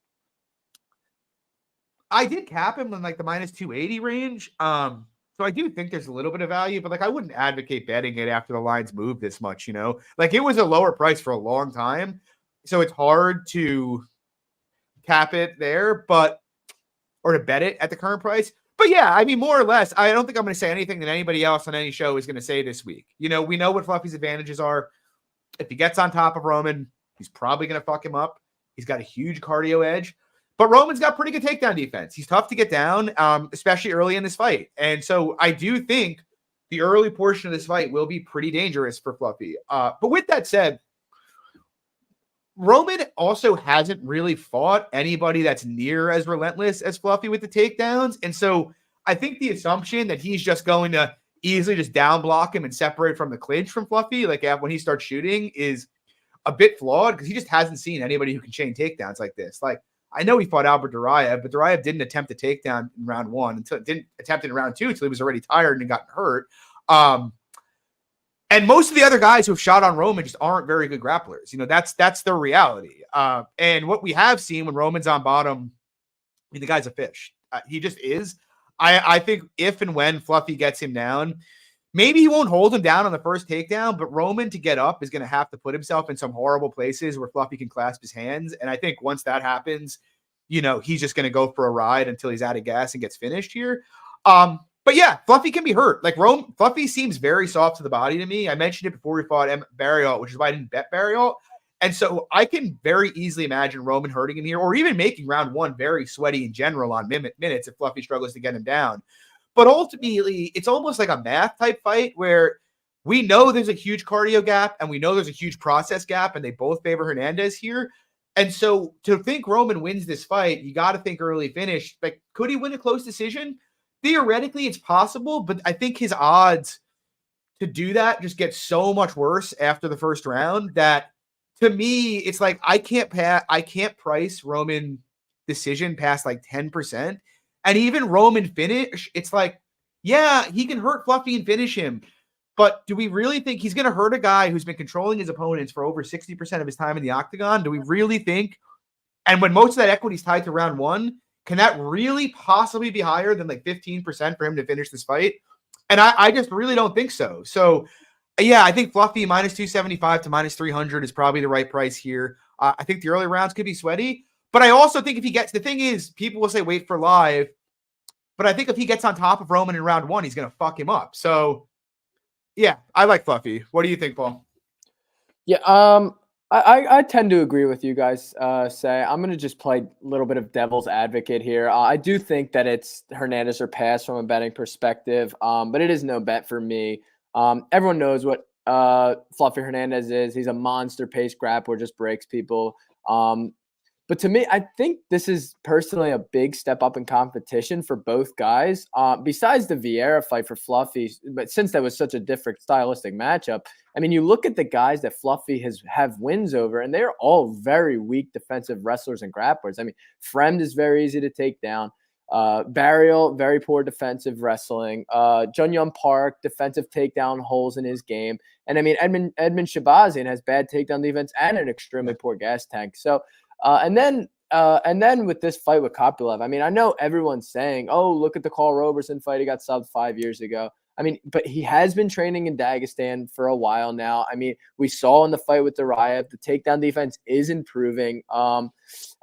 I did cap him in like the minus 280 range. So I do think there's a little bit of value, but like I wouldn't advocate betting it after the lines move this much, you know? Like it was a lower price for a long time. So it's hard to cap it there, or to bet it at the current price. But yeah, I mean, more or less, I don't think I'm going to say anything that anybody else on any show is going to say this week. You know, we know what Fluffy's advantages are. If he gets on top of Roman, he's probably going to fuck him up. He's got a huge cardio edge. But Roman's got pretty good takedown defense. He's tough to get down, especially early in this fight. And so I do think the early portion of this fight will be pretty dangerous for Fluffy. But with that said, Roman also hasn't really fought anybody that's near as relentless as Fluffy with the takedowns. And so I think the assumption that he's just going to easily just down block him and separate from the clinch from Fluffy, like when he starts shooting, is a bit flawed because he just hasn't seen anybody who can chain takedowns like this. Like, I know he fought Albert Duraev, but Duraev didn't attempt a takedown in round one until didn't attempt it in round two until he was already tired and got hurt. And most of the other guys who have shot on Roman just aren't very good grapplers. You know, that's the reality. And what we have seen when Roman's on bottom, I mean, the guy's a fish. He just is. I think if and when Fluffy gets him down, maybe he won't hold him down on the first takedown, but Roman to get up is going to have to put himself in some horrible places where Fluffy can clasp his hands. And I think once that happens, you know, he's just going to go for a ride until he's out of gas and gets finished here. But yeah, Fluffy can be hurt. Like Fluffy seems very soft to the body to me. I mentioned it before we fought Barlow, which is why I didn't bet Barlow. And so I can very easily imagine Roman hurting him here, or even making round one very sweaty in general on minutes if Fluffy struggles to get him down. But ultimately, it's almost like a math type fight where we know there's a huge cardio gap and we know there's a huge process gap, and they both favor Hernandez here. And so to think Roman wins this fight, you got to think early finish. Like, could he win a close decision? Theoretically, it's possible, but I think his odds to do that just get so much worse after the first round that, to me, it's like I can't price Roman decision past like 10%. And even Roman finish, it's like, yeah, he can hurt Fluffy and finish him. But do we really think he's going to hurt a guy who's been controlling his opponents for over 60% of his time in the octagon? Do we really think? And when most of that equity is tied to round one, can that really possibly be higher than like 15% for him to finish this fight? And I just really don't think so. So, yeah, I think Fluffy minus 275 to minus 300 is probably the right price here. I think the early rounds could be sweaty. But I also think if he gets, the thing is, people will say wait for live. But I think if he gets on top of Roman in round one, he's going to fuck him up. So, yeah, I like Fluffy. What do you think, Paul? Yeah, I tend to agree with you guys. Say I'm going to just play a little bit of devil's advocate here. I do think that it's Hernandez or pass from a betting perspective, but it is no bet for me. Everyone knows what Fluffy Hernandez is. He's a monster pace grappler, just breaks people. But to me, I think this is personally a big step up in competition for both guys. Besides the Vera fight for Fluffy, but since that was such a different stylistic matchup, I mean, you look at the guys that Fluffy have wins over, and they're all very weak defensive wrestlers and grapplers. I mean, Fremd is very easy to take down. Barlow, very poor defensive wrestling. Jun-Young Park, defensive takedown holes in his game. And I mean, Edmund Shabazian has bad takedown defense and an extremely poor gas tank. So, and then with this fight with Kopylov, I mean, I know everyone's saying, oh, look at the Carl Roberson fight. He got subbed 5 years ago. I mean, but he has been training in Dagestan for a while now. I mean, we saw in the fight with Duraev, the takedown defense is improving. I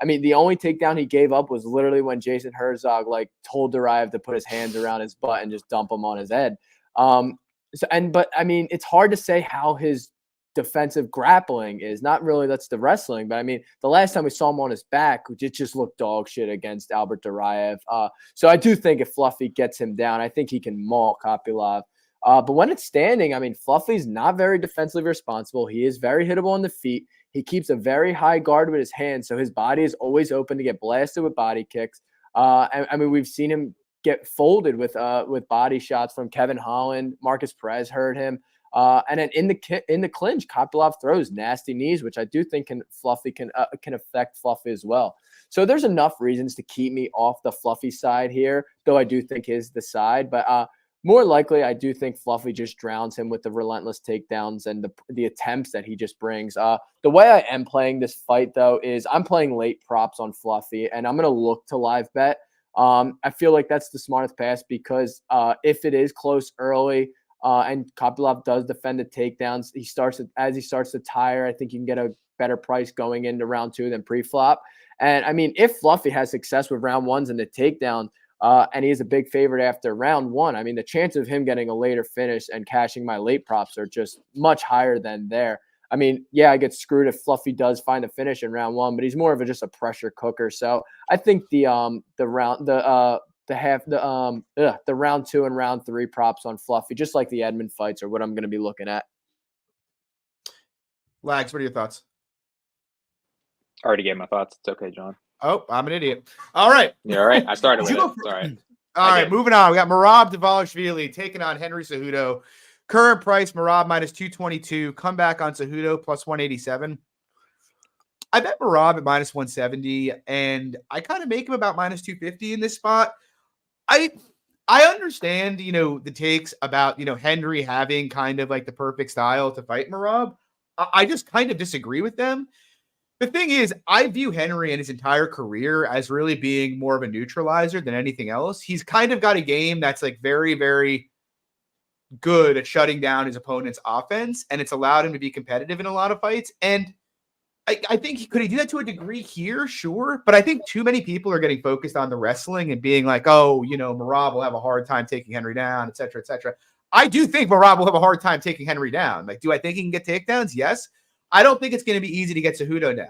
mean, the only takedown he gave up was literally when Jason Herzog told Duraev to put his hands around his butt and just dump him on his head. But I mean, it's hard to say how his defensive grappling is. Not really, that's the wrestling, but I mean, the last time we saw him on his back, it just looked dog shit against Albert Duraev. So I do think if Fluffy gets him down, I think he can maul Kopylov. But when it's standing, I mean, Fluffy's not very defensively responsible. He is very hittable on the feet. He keeps a very high guard with his hands, so his body is always open to get blasted with body kicks. I mean, we've seen him get folded with body shots from Kevin Holland. Marcus Perez hurt him. And then in the clinch, Kopylov throws nasty knees, which I do think can affect Fluffy as well. So there's enough reasons to keep me off the Fluffy side here, though I do think his the side. But more likely, I do think Fluffy just drowns him with the relentless takedowns and the attempts that he just brings. The way I am playing this fight, though, is I'm playing late props on Fluffy, and I'm going to look to live bet. I feel like that's the smartest pass because if it is close early, and Kopylov does defend the takedowns, as he starts to tire, I think you can get a better price going into round 2 than pre-flop. And I mean, if Fluffy has success with round 1s and the takedown, and he is a big favorite after round 1, I mean, the chance of him getting a later finish and cashing my late props are just much higher than there. I mean, yeah, I get screwed if Fluffy does find a finish in round 1, but he's more of just a pressure cooker. So I think the round 2 and round 3 props on Fluffy, just like the Edmund fights, are what I'm going to be looking at. Lags, what are your thoughts? I already gave my thoughts. It's okay, John. Oh, I'm an idiot. All right. Yeah, all right. I started with it. It's all right. All right, moving on. We got Merab Dvalishvili taking on Henry Cejudo. Current price, Merab minus 222. Comeback on Cejudo plus 187. I bet Merab at minus 170, and I kind of make him about minus 250 in this spot. I understand, the takes about, Henry having kind of like the perfect style to fight Merab. I just kind of disagree with them. The thing is, I view Henry and his entire career as really being more of a neutralizer than anything else. He's kind of got a game that's like very, very good at shutting down his opponent's offense, and it's allowed him to be competitive in a lot of fights. And I think could he do that to a degree here? Sure. But I think too many people are getting focused on the wrestling and being like, oh, Merab will have a hard time taking Henry down, et cetera, et cetera. I do think Merab will have a hard time taking Henry down. Like, do I think he can get takedowns? Yes. I don't think it's going to be easy to get Cejudo down.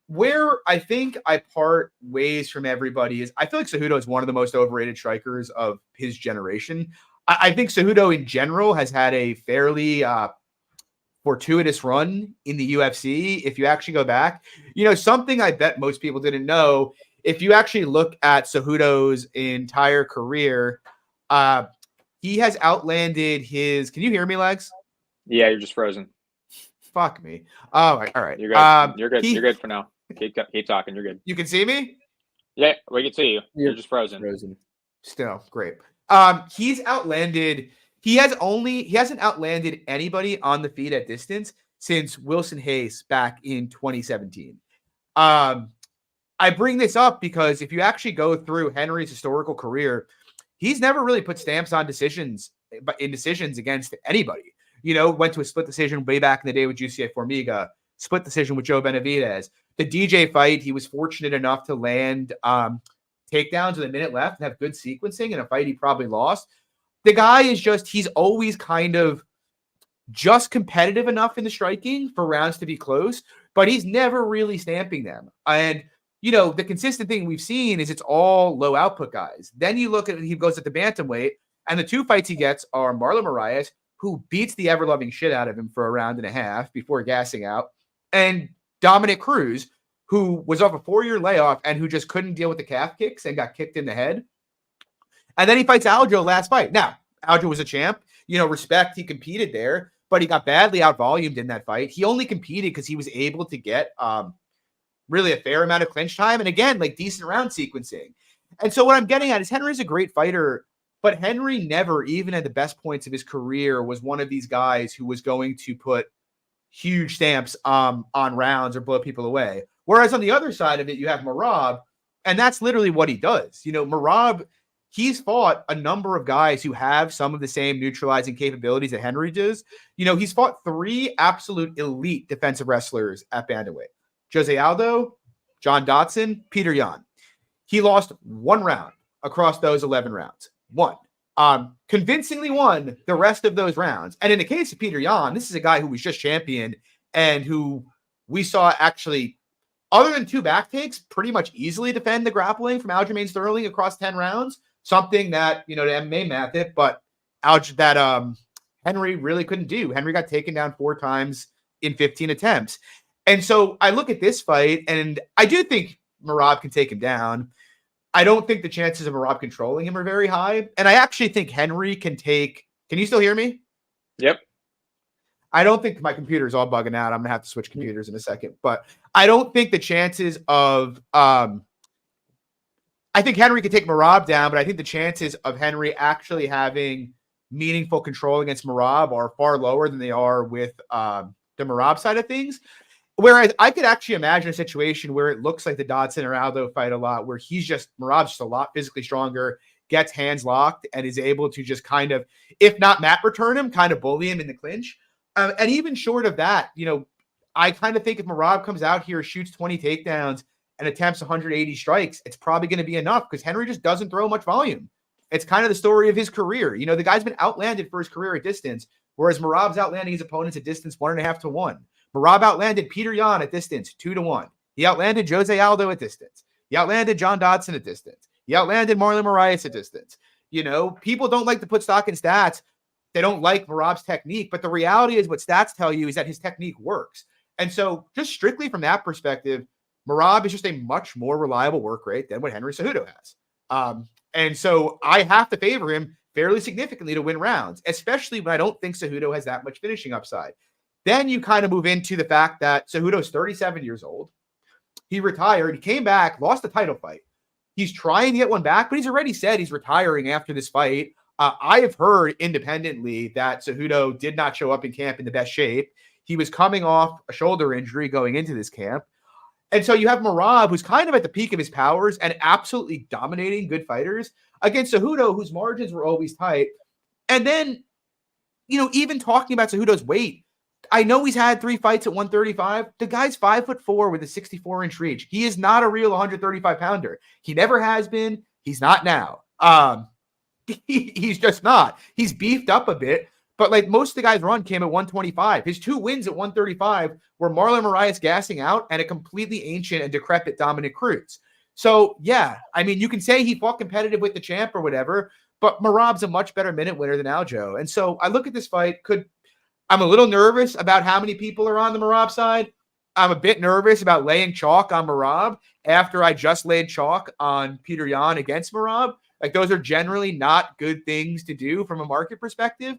Where I think I part ways from everybody is I feel like Cejudo is one of the most overrated strikers of his generation. I think Cejudo in general has had a fairly fortuitous run in the UFC. If you actually go back, something I bet most people didn't know, if you actually look at Cejudo's entire career, he has outlanded his, can you hear me, Legs? Yeah, you're just frozen. Fuck me. All right. You're good. You're good. You're good for now. Keep talking. You're good. You can see me? Yeah, we can see you. You're just frozen. Still, great. He hasn't outlanded anybody on the feet at distance since Wilson Hayes back in 2017. I bring this up because if you actually go through Henry's historical career, he's never really put stamps on decisions against anybody. Went to a split decision way back in the day with Jussier Formiga, split decision with Joe Benavidez. The DJ fight, he was fortunate enough to land takedowns with a minute left and have good sequencing in a fight he probably lost. The guy is he's always kind of just competitive enough in the striking for rounds to be close, but he's never really stamping them. And, the consistent thing we've seen is it's all low output guys. Then you look at he goes at the bantamweight, and the 2 fights he gets are Marlon Moraes, who beats the ever-loving shit out of him for a round and a half before gassing out, and Dominic Cruz, who was off a 4-year layoff and who just couldn't deal with the calf kicks and got kicked in the head. And then he fights Aljo last fight. Now, Aljo was a champ. Respect, he competed there, but he got badly outvolumed in that fight. He only competed because he was able to get really a fair amount of clinch time. And again, like decent round sequencing. And so what I'm getting at is Henry's a great fighter, but Henry never, even at the best points of his career, was one of these guys who was going to put huge stamps on rounds or blow people away. Whereas on the other side of it, you have Merab, and that's literally what he does. Merab, he's fought a number of guys who have some of the same neutralizing capabilities that Henry does. He's fought 3 absolute elite defensive wrestlers at bantamweight. Jose Aldo, John Dodson, Peter Yan. He lost 1 round across those 11 rounds. 1. Convincingly won the rest of those rounds. And in the case of Peter Yan, this is a guy who was just championed and who we saw actually, other than 2 back takes, pretty much easily defend the grappling from Aljamain Sterling across 10 rounds. Something that, the MMA math it, but Henry really couldn't do. Henry got taken down 4 times in 15 attempts. And so I look at this fight, and I do think Merab can take him down. I don't think the chances of Merab controlling him are very high. And I actually think Henry can take... Can you still hear me? Yep. I don't think my computer's all bugging out. I'm going to have to switch computers in a second. But I don't think the chances of... I think Henry could take Merab down, but I think the chances of Henry actually having meaningful control against Merab are far lower than they are with the Merab side of things. Whereas I could actually imagine a situation where it looks like the Dodson or Aldo fight a lot, where Merab's just a lot physically stronger, gets hands locked, and is able to just kind of, if not mat return him, kind of bully him in the clinch. And even short of that, I kind of think if Merab comes out here, shoots 20 takedowns, and attempts 180 strikes, it's probably going to be enough because Henry just doesn't throw much volume. It's kind of the story of his career. The guy's been outlanded for his career at distance, whereas Merab's outlanding his opponents at distance 1.5 to 1. Merab outlanded Peter Yan at distance 2 to 1. He outlanded Jose Aldo at distance. He outlanded John Dodson at distance. He outlanded Marlon Moraes at distance. People don't like to put stock in stats. They don't like Merab's technique, but the reality is what stats tell you is that his technique works. And so just strictly from that perspective, Merab is just a much more reliable work rate than what Henry Cejudo has. And so I have to favor him fairly significantly to win rounds, especially when I don't think Cejudo has that much finishing upside. Then you kind of move into the fact that Cejudo's 37 years old. He retired. He came back, lost the title fight. He's trying to get one back, but he's already said he's retiring after this fight. I have heard independently that Cejudo did not show up in camp in the best shape. He was coming off a shoulder injury going into this camp. And so you have Merab, who's kind of at the peak of his powers and absolutely dominating good fighters, against Cejudo, whose margins were always tight. And then, even talking about Cejudo's weight, I know he's had 3 fights at 135. The guy's 5'4" with a 64-inch reach. He is not a real 135-pounder. He never has been. He's not now. He's just not. He's beefed up a bit, but like most of the guys run came at 125. His 2 wins at 135 were Marlon Moraes gassing out and a completely ancient and decrepit Dominic Cruz. So, yeah, you can say he fought competitive with the champ or whatever, but Merab's a much better minute winner than Aljo. And so I look at this fight, I'm a little nervous about how many people are on the Merab side. I'm a bit nervous about laying chalk on Merab after I just laid chalk on Peter Yan against Merab. Like, those are generally not good things to do from a market perspective.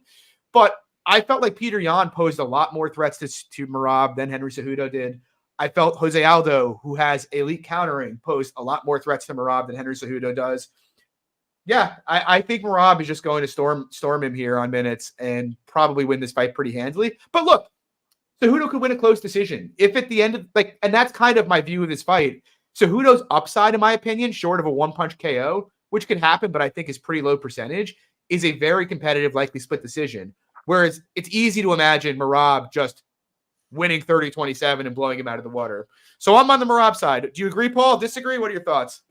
But I felt like Peter Yan posed a lot more threats to Merab than Henry Cejudo did. I felt Jose Aldo, who has elite countering, posed a lot more threats to Merab than Henry Cejudo does. Yeah, I think Merab is just going to storm him here on minutes and probably win this fight pretty handily. But look, Cejudo could win a close decision. If at the end of, and that's kind of my view of this fight, Cejudo's upside, in my opinion, short of a one-punch KO, which could happen, but I think is pretty low percentage, is a very competitive, likely split decision. Whereas it's easy to imagine Merab just winning 30-27 and blowing him out of the water. So I'm on the Merab side. Do you agree, Paul? Disagree? What are your thoughts?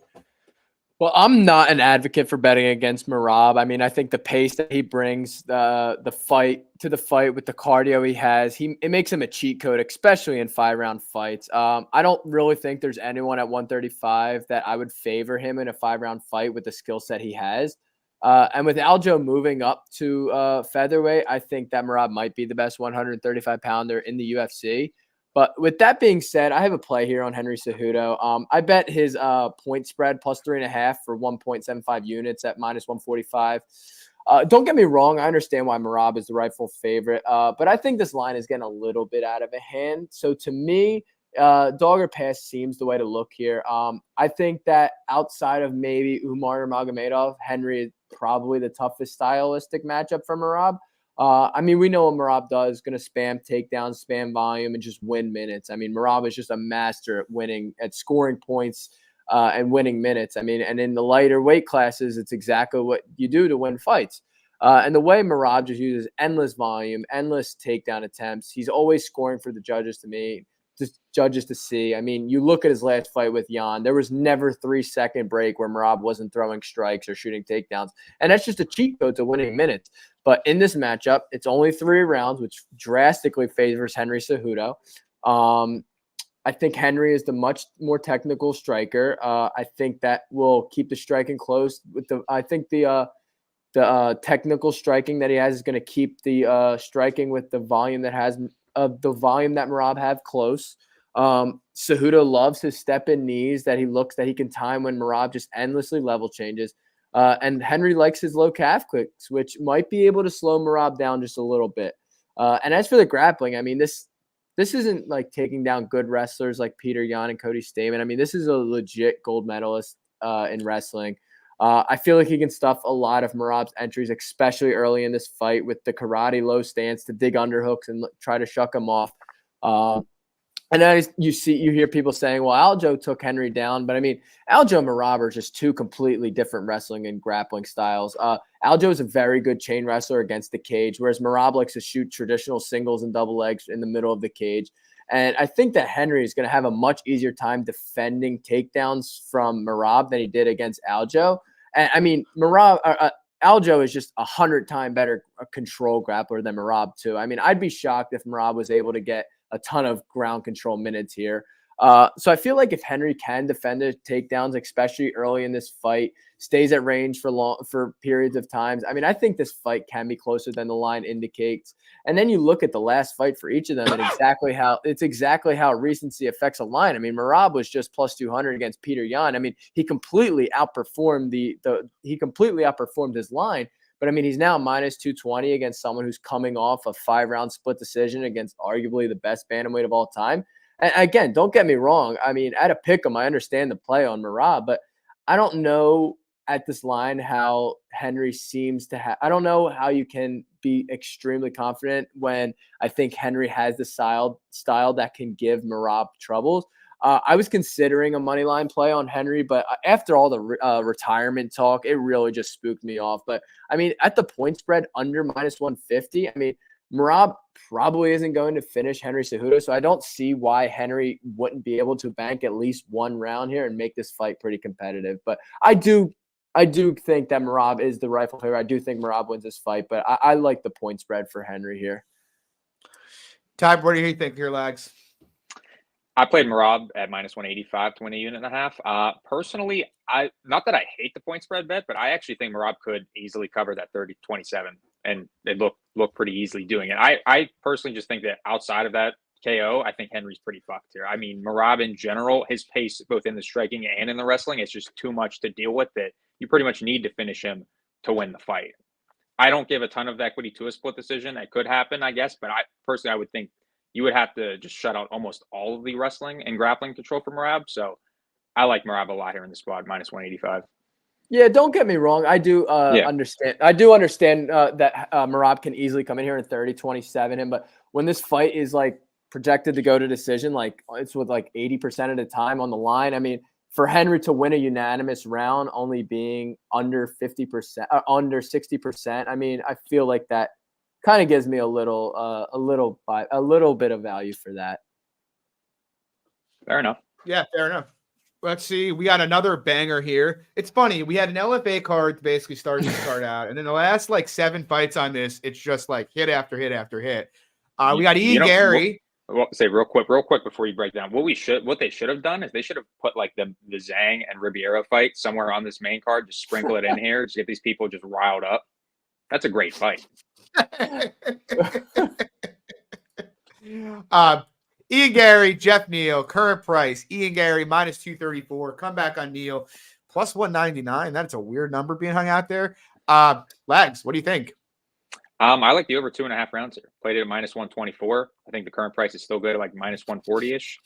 Well, I'm not an advocate for betting against Merab. I mean, I think the pace that he brings, the fight with the cardio he has, it makes him a cheat code, especially in 5-round fights. I don't really think there's anyone at 135 that I would favor him in a 5-round fight with the skill set he has. And with Aljo moving up to featherweight, I think that Merab might be the best 135-pounder in the UFC. But with that being said, I have a play here on Henry Cejudo. I bet his point spread plus 3.5 for 1.75 units at minus 145. Don't get me wrong. I understand why Merab is the rightful favorite. But I think this line is getting a little bit out of hand. So to me, dog or pass seems the way to look here. I think that outside of maybe Umar Nurmagomedov, Henry is probably the toughest stylistic matchup for Merab. I mean, we know what Merab does, going to spam takedowns, spam volume, and just win minutes. I mean, Merab is just a master at winning, at scoring points and winning minutes. I mean, and in the lighter weight classes, it's exactly what you do to win fights. And the way Merab just uses endless volume, endless takedown attempts, he's always scoring for the judges to see. I mean, you look at his last fight with Jan, there was never 3-second break where Merab wasn't throwing strikes or shooting takedowns. And that's just a cheat code to winning minutes. But in this matchup, it's only 3 rounds, which drastically favors Henry Cejudo. I think Henry is the much more technical striker. I think that will keep the striking close. I think the technical striking that he has is going to keep the striking with the volume that Merab have close. Cejudo loves his step-in knees that he can time when Merab just endlessly level changes. And Henry likes his low calf kicks, which might be able to slow Merab down just a little bit. And as for the grappling, I mean, this isn't like taking down good wrestlers like Peter Yan and Cody Stamen. I mean, this is a legit gold medalist in wrestling. I feel like he can stuff a lot of Merab's entries, especially early in this fight with the karate low stance to dig underhooks and try to shuck him off. And then you hear people saying, well, Aljo took Henry down. But I mean, Aljo and Merab are just two completely different wrestling and grappling styles. Aljo is a very good chain wrestler against the cage, whereas Merab likes to shoot traditional singles and double legs in the middle of the cage. And I think that Henry is going to have a much easier time defending takedowns from Merab than he did against Aljo. And I mean, Aljo is just 100 times better control grappler than Merab too. I mean, I'd be shocked if Merab was able to get a ton of ground control minutes here. So I feel like if Henry can defend the takedowns, especially early in this fight, stays at range for periods of times, I mean, I think this fight can be closer than the line indicates. And then you look at the last fight for each of them and exactly how recency affects a line. I mean, Merab was just plus 200 against Peter Yan. I mean, he completely outperformed his line. But I mean, he's now minus 220 against someone who's coming off a 5-round split decision against arguably the best bantamweight of all time. And again, don't get me wrong. I mean, at a pick'em, I understand the play on Merab, but I don't know at this line how Henry seems to have. I don't know how you can be extremely confident when I think Henry has the style that can give Merab troubles. I was considering a money line play on Henry, but after all the retirement talk, it really just spooked me off. But I mean, at the point spread under minus 150, I mean, Merab probably isn't going to finish Henry Cejudo, so I don't see why Henry wouldn't be able to bank at least one round here and make this fight pretty competitive. But I do think that Merab is the rightful favorite. I do think Merab wins this fight, but I like the point spread for Henry here. Ty, what do you think here, Lags? I played Merab at minus 185 to win 1.5 units. Personally, not that I hate the point spread bet, but I actually think Merab could easily cover that 30-27, and they look pretty easily doing it. I personally just think that outside of that KO, I think Henry's pretty fucked here. I mean, Merab in general, his pace both in the striking and in the wrestling, it's just too much to deal with that you pretty much need to finish him to win the fight. I don't give a ton of equity to a split decision. It could happen, I guess, but I would think you would have to just shut out almost all of the wrestling and grappling control for Merab. So I like Merab a lot here in the spot, minus 185. Yeah, don't get me wrong. I do understand. I do understand that Merab can easily come in here and 30-27 him. But when this fight is like projected to go to decision, like it's with like 80% of the time on the line. I mean, for Henry to win a unanimous round, only being under 50%, under 60%. I mean, I feel like that kind of gives me a little bit of value for that. Fair enough. Yeah, fair enough. Let's see. We got another banger here. It's funny. We had an LFA card to basically start this card out. And then the last like 7 fights on this, it's just like hit after hit after hit. We got Ian Garry. Well, say real quick before you break down what they should have done is they should have put like the Zhang and Ribeiro fight somewhere on this main card. Just sprinkle it in here. Just get these people just riled up. That's a great fight. Ian Garry, Jeff Neal, current price. Ian Garry minus 234. Come back on Neal plus 199. That's a weird number being hung out there. Lags, what do you think? I like the over 2.5 rounds here. Played it at minus 124. I think the current price is still good at like minus 140-ish.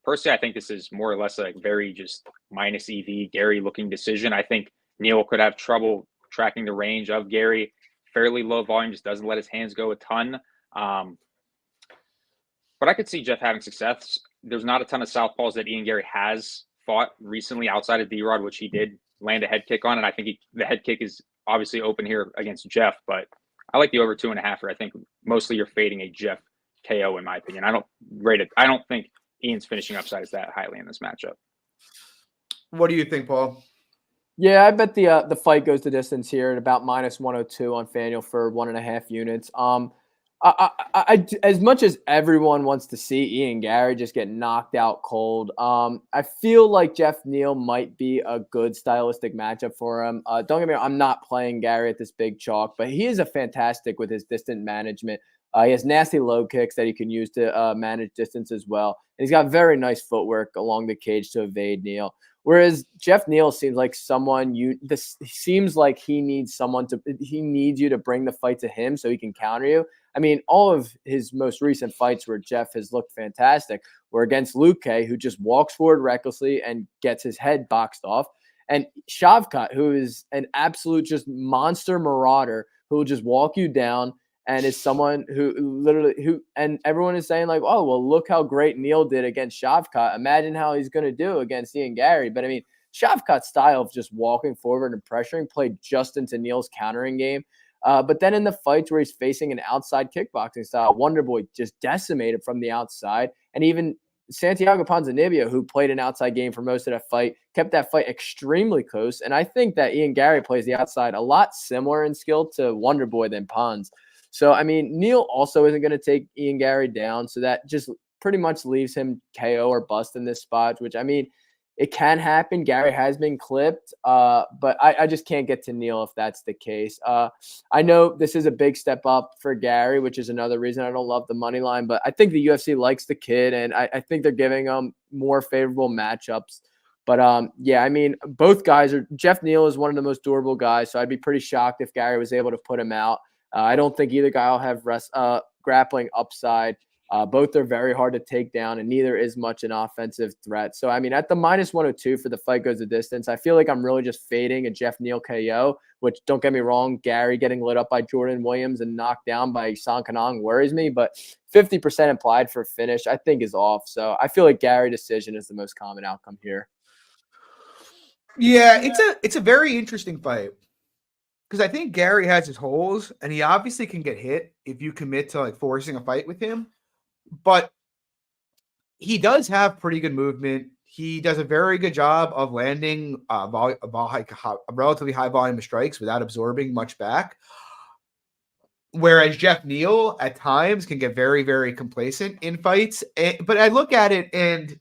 Personally, I think this is more or less like very just minus EV Garry looking decision. I think Neal could have trouble tracking the range of Garry. Fairly low volume, just doesn't let his hands go a ton. But I could see Jeff having success. There's not a ton of southpaws that Ian Garry has fought recently outside of D-Rod, which he did land a head kick on. And I think the head kick is obviously open here against Jeff, but I like the over 2.5. I think mostly you're fading a Jeff KO in my opinion. I don't think Ian's finishing upside is that highly in this matchup. What do you think, Paul? Yeah, I bet the fight goes the distance here at about minus 102 on FanDuel for 1.5 units. I as much as everyone wants to see Ian Garry just get knocked out cold, I feel like Jeff Neal might be a good stylistic matchup for him. Don't get me wrong, I'm not playing Garry at this big chalk, but he is a fantastic with his distant management. He has nasty low kicks that he can use to manage distance as well. And he's got very nice footwork along the cage to evade Neal. Whereas Jeff Neal seems like someone seems like he needs you to bring the fight to him so he can counter you. I mean, all of his most recent fights where Jeff has looked fantastic were against Luke K, who just walks forward recklessly and gets his head boxed off, and Shavkat, who is an absolute just monster marauder who will just walk you down and is someone and everyone is saying like, oh, well, look how great Neal did against Shavkat. Imagine how he's going to do against Ian Garry. But I mean, Shavkat's style of just walking forward and pressuring played just into Neal's countering game. But then in the fights where he's facing an outside kickboxing style, Wonderboy just decimated from the outside. And even Santiago Ponzinibbio, who played an outside game for most of that fight, kept that fight extremely close. And I think that Ian Garry plays the outside a lot similar in skill to Wonderboy than Pons. So, I mean, Neal also isn't going to take Ian Garry down. So that just pretty much leaves him KO or bust in this spot, which, I mean, it can happen. Garry has been clipped, but I just can't get to Neal if that's the case. I know this is a big step up for Garry, which is another reason I don't love the money line, but I think the UFC likes the kid, and I think they're giving him more favorable matchups. But, yeah, I mean, both guys Jeff Neal is one of the most durable guys, so I'd be pretty shocked if Garry was able to put him out. I don't think either guy will have grappling upside. Both are very hard to take down, and neither is much an offensive threat. So, I mean, at the minus 102 for the fight goes the distance, I feel like I'm really just fading a Jeff Neal KO, which, don't get me wrong, Garry getting lit up by Jordan Williams and knocked down by Song Kanong worries me, but 50% implied for finish I think is off. So I feel like Garry decision is the most common outcome here. Yeah, it's a very interesting fight. Because I think Garry has his holes, and he obviously can get hit if you commit to like forcing a fight with him. But he does have pretty good movement. He does a very good job of landing a relatively high volume of strikes without absorbing much back. Whereas Jeff Neal at times can get very, very complacent in fights. But I look at it, and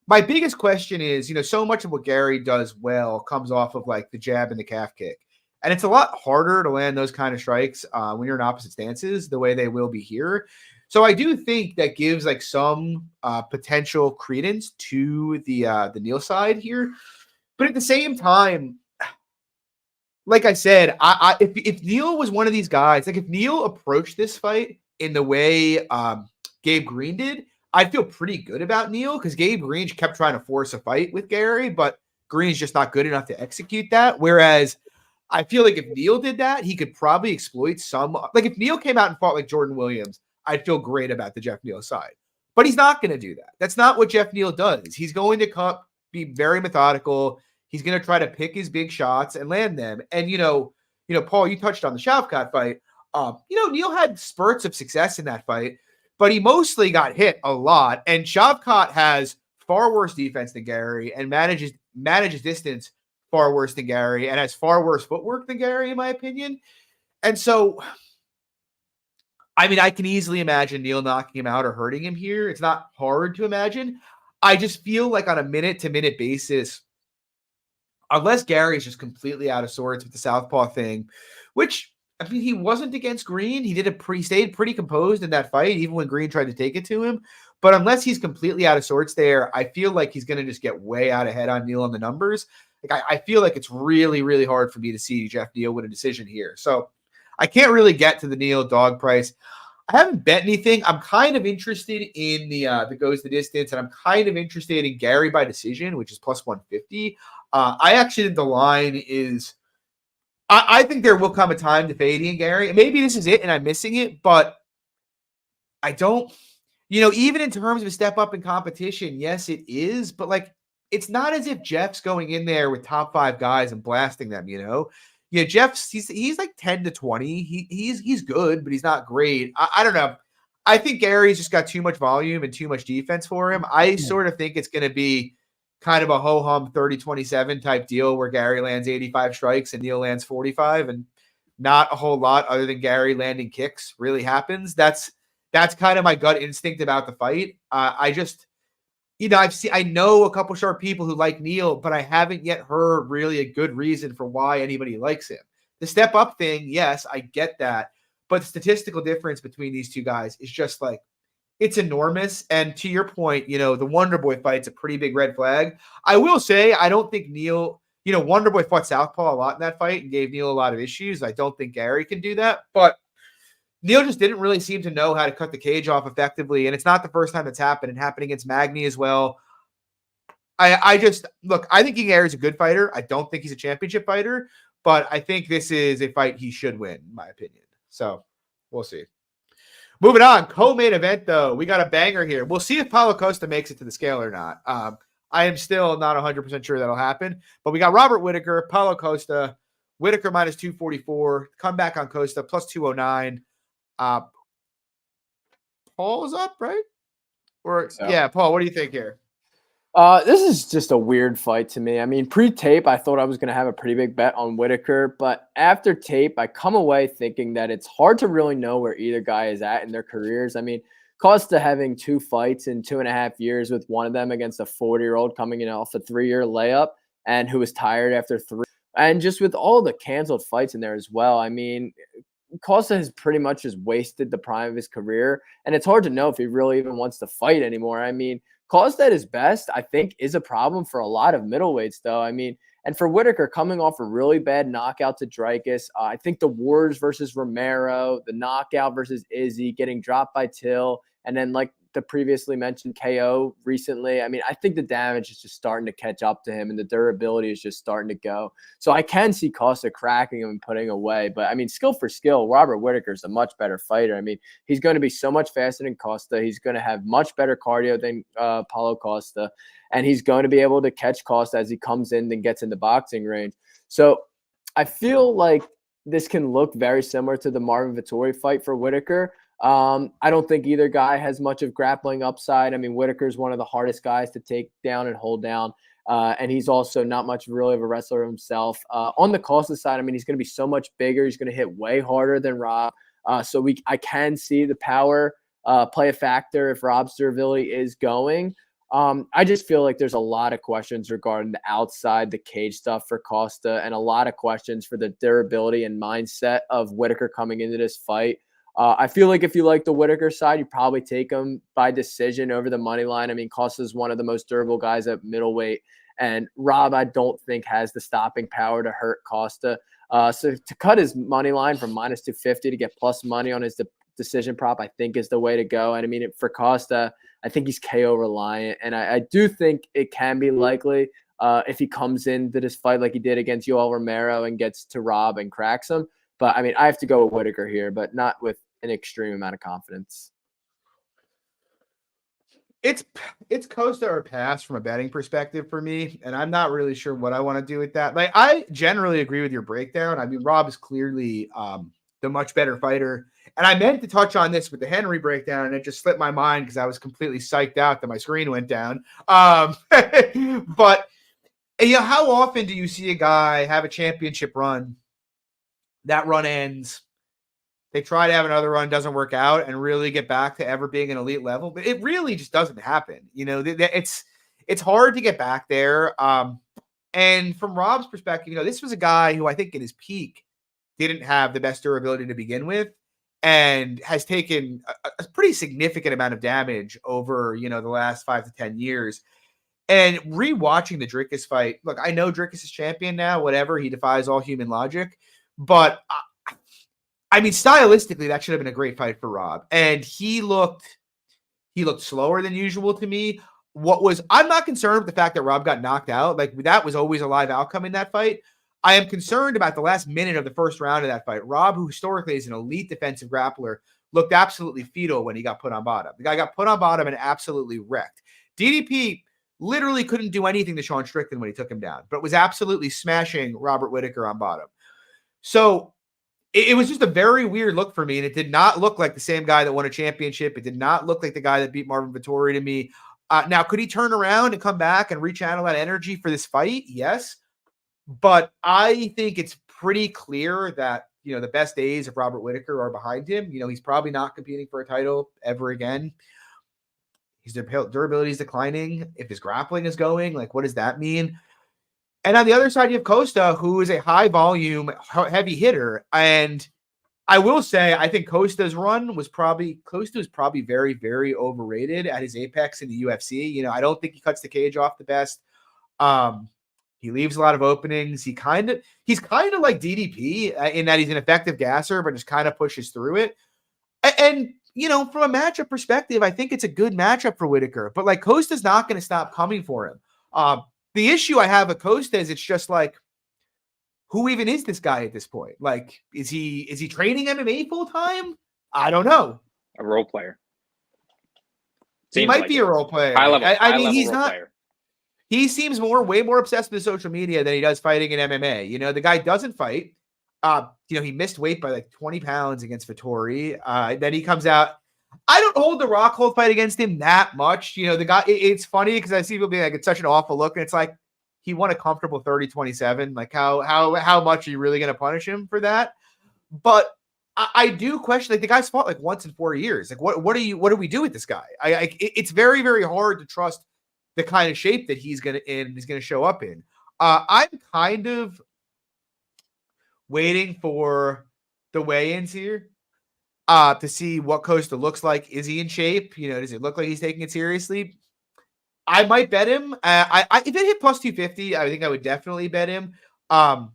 my biggest question is, so much of what Garry does well comes off of like the jab and the calf kick. And it's a lot harder to land those kind of strikes when you're in opposite stances the way they will be here. So I do think that gives like some potential credence to the Neal side here. But at the same time, like I said, if Neal was one of these guys, like if Neal approached this fight in the way Gabe Green did, I'd feel pretty good about Neal because Gabe Green kept trying to force a fight with Garry, but Green's just not good enough to execute that. Whereas I feel like if Neal did that, he could probably exploit some. Like if Neal came out and fought like Jordan Williams, I'd feel great about the Jeff Neal side. But he's not going to do that. That's not what Jeff Neal does. He's going to be very methodical. He's going to try to pick his big shots and land them. And, Paul, you touched on the Shavkat fight. Neal had spurts of success in that fight, but he mostly got hit a lot. And Shavkat has far worse defense than Garry and manages distance far worse than Garry and has far worse footwork than Garry, in my opinion. And so, I mean, I can easily imagine Neal knocking him out or hurting him here. It's not hard to imagine. I just feel like on a minute-to-minute basis, unless Garry is just completely out of sorts with the southpaw thing, which, I mean, he wasn't against Green. He stayed pretty composed in that fight, even when Green tried to take it to him. But unless he's completely out of sorts there, I feel like he's going to just get way out ahead on Neal on the numbers. Like I feel like it's really, really hard for me to see Jeff Neal win a decision here. So I can't really get to the Neal dog price. I haven't bet anything. I'm kind of interested in the goes the distance, and I'm kind of interested in Garry by decision, which is plus 150. I actually think the line is I think there will come a time to fading Garry. Maybe this is it and I'm missing it, but I don't, even in terms of a step up in competition, yes, it is, but like, it's not as if Jeff's going in there with top 5 guys and blasting them, Yeah, Jeff's he's like 10 to 20. He's good, but he's not great. I don't know. I think Gary's just got too much volume and too much defense for him. I sort of think it's going to be kind of a ho-hum 30-27 type deal where Garry lands 85 strikes and Neal lands 45, and not a whole lot other than Garry landing kicks really happens. That's kind of my gut instinct about the fight. I just, I know a couple sharp people who like Neal, but I haven't yet heard really a good reason for why anybody likes him. The step up thing, yes, I get that, but the statistical difference between these two guys is just like, it's enormous. And to your point, the Wonder Boy fight's a pretty big red flag. I will say, I don't think Neal, Wonder Boy fought southpaw a lot in that fight and gave Neal a lot of issues. I don't think Garry can do that, but Neal just didn't really seem to know how to cut the cage off effectively. And it's not the first time it's happened. It happened against Magny as well. I think Garry's a good fighter. I don't think he's a championship fighter, but I think this is a fight he should win, in my opinion. So we'll see. Moving on, co-main event, though. We got a banger here. We'll see if Paulo Costa makes it to the scale or not. I am still not 100% sure that'll happen. But we got Robert Whittaker, Paulo Costa, Whittaker minus 244, comeback on Costa, plus 209. Paul's up, right? Yeah, Paul, what do you think here? This is just a weird fight to me. I mean, pre-tape, I thought I was going to have a pretty big bet on Whittaker, but after tape, I come away thinking that it's hard to really know where either guy is at in their careers. I mean, Costa having 2 fights in 2.5 years, with one of them against a 40-year-old coming in off a 3-year layup and who was tired after 3. And just with all the canceled fights in there as well, I mean, Costa has pretty much just wasted the prime of his career, and it's hard to know if he really even wants to fight anymore. I mean, Costa at his best, I think, is a problem for a lot of middleweights, though. I mean, and for Whittaker, coming off a really bad knockout to Dricus, I think the Wars versus Romero, the knockout versus Izzy, getting dropped by Till, and then like the previously mentioned KO recently. I mean, I think the damage is just starting to catch up to him, and the durability is just starting to go. So I can see Costa cracking him and putting away. But I mean, skill for skill, Robert Whittaker is a much better fighter. I mean, he's going to be so much faster than Costa. He's going to have much better cardio than Paulo Costa, and he's going to be able to catch Costa as he comes in and gets in the boxing range. So I feel like this can look very similar to the Marvin Vettori fight for Whittaker. I don't think either guy has much of grappling upside. I mean, Whittaker is one of the hardest guys to take down and hold down. And he's also not much really of a wrestler himself. On the Costa side, I mean, he's going to be so much bigger. He's going to hit way harder than Rob. So I can see the power play a factor if Rob Stervili is going. I just feel like there's a lot of questions regarding the outside the cage stuff for Costa, and a lot of questions for the durability and mindset of Whittaker coming into this fight. I feel like if you like the Whittaker side, you probably take him by decision over the money line. I mean, Costa is one of the most durable guys at middleweight, and Rob, I don't think, has the stopping power to hurt Costa. So to cut his money line from minus 250 to get plus money on his decision prop, I think is the way to go. And I mean, for Costa, I think he's KO reliant, and I do think it can be likely if he comes into this fight like he did against Yoel Romero and gets to Rob and cracks him. But I mean, I have to go with Whittaker here, but not with an extreme amount of confidence. It's Costa or pass from a betting perspective for me, and I'm not really sure what I want to do with that. Like, I generally agree with your breakdown. I mean, Rob is clearly the much better fighter. And I meant to touch on this with the Henry breakdown, and it just slipped my mind because I was completely psyched out that my screen went down. But how often do you see a guy have a championship run? That run ends. They try to have another run, doesn't work out, and really get back to ever being an elite level. But it really just doesn't happen. It's hard to get back there. And from Rob's perspective, this was a guy who I think in his peak didn't have the best durability to begin with, and has taken a pretty significant amount of damage over, the last 5 to 10 years. And rewatching the Dricus fight, look, I know Dricus is champion now, whatever. He defies all human logic. But, stylistically, that should have been a great fight for Rob. And he looked slower than usual to me. I'm not concerned with the fact that Rob got knocked out. Like, that was always a live outcome in that fight. I am concerned about the last minute of the first round of that fight. Rob, who historically is an elite defensive grappler, looked absolutely fetal when he got put on bottom. The guy got put on bottom and absolutely wrecked. DDP literally couldn't do anything to Sean Strickland when he took him down, but was absolutely smashing Robert Whittaker on bottom. So it was just a very weird look for me, and it did not look like the same guy that won a championship. It did not look like the guy that beat Marvin Vettori to me. Now, could he turn around and come back and rechannel that energy for this fight? Yes. But I think it's pretty clear that, the best days of Robert Whittaker are behind him. He's probably not competing for a title ever again. His durability is declining. If his grappling is going, what does that mean? And on the other side, you have Costa, who is a high volume, heavy hitter. And I will say, I think Costa's run was probably very, very overrated at his apex in the UFC. I don't think he cuts the cage off the best. He leaves a lot of openings. He's kind of like DDP in that he's an effective gasser, but just kind of pushes through it. And from a matchup perspective, I think it's a good matchup for Whittaker. But Costa's not going to stop coming for him. The issue I have with Costa is it's just who even is this guy at this point? Is he training MMA full time? I don't know. A role player. He might be a role player. High level, he's not. Player. He seems way more obsessed with social media than he does fighting in MMA. The guy doesn't fight. He missed weight by 20 pounds against Vettori. Then he comes out. I don't hold the Rockhold fight against him that much. The guy, it's funny because I see people being it's such an awful look. And it's he won a comfortable 30-27. How much are you really going to punish him for that? But I do question, the guy's fought once in 4 years. What do we do with this guy? It's very, very hard to trust the kind of shape that he's going to show up in. I'm kind of waiting for the weigh-ins here to see what Costa looks like. Is he in shape? Does it look like he's taking it seriously? I might bet him. If it hit plus 250, I think I would definitely bet him. But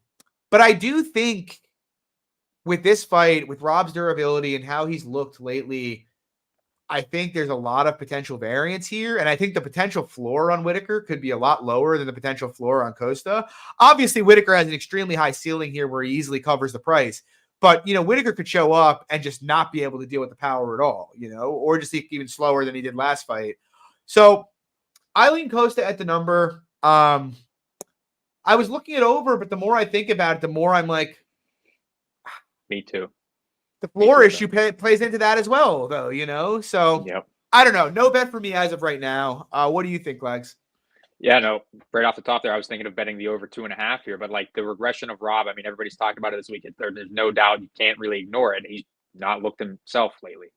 I do think with this fight, with Rob's durability and how he's looked lately, I think there's a lot of potential variance here. And I think the potential floor on Whittaker could be a lot lower than the potential floor on Costa. Obviously, Whittaker has an extremely high ceiling here where he easily covers the price. But, Whittaker could show up and just not be able to deal with the power at all, or just even slower than he did last fight. So I lean Costa at the number. I was looking it over, but the more I think about it, the more I'm like, me too. The floor issue plays into that as well, though, So yep. I don't know. No bet for me as of right now. What do you think, Legs? Yeah, no, right off the top there, I was thinking of betting the over 2.5 here, but the regression of Rob, everybody's talking about it this week. There's no doubt you can't really ignore it. He's not looked himself lately.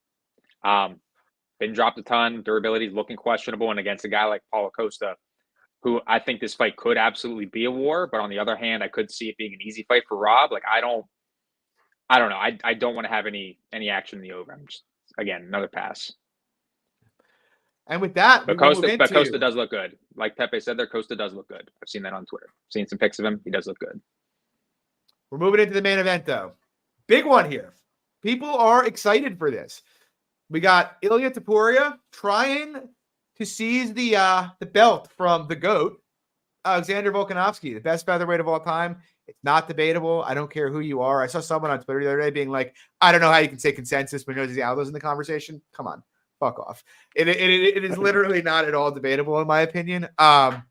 Been dropped a ton. Durability is looking questionable. And against a guy like Paulo Costa, who I think this fight could absolutely be a war, but on the other hand, I could see it being an easy fight for Rob. I don't know. I don't want to have any action in the over. I'm just, again, another pass. And with that, but Costa does look good. Like Pepe said there, Costa does look good. I've seen that on Twitter. Seen some pics of him. He does look good. We're moving into the main event, though. Big one here. People are excited for this. We got Ilia Topuria trying to seize the belt from the GOAT, Alexander Volkanovski, the best featherweight of all time. It's not debatable. I don't care who you are. I saw someone on Twitter the other day being like, I don't know how you can say consensus when Jose Aldo's in the conversation. Come on. Fuck off. It is literally not at all debatable, in my opinion. And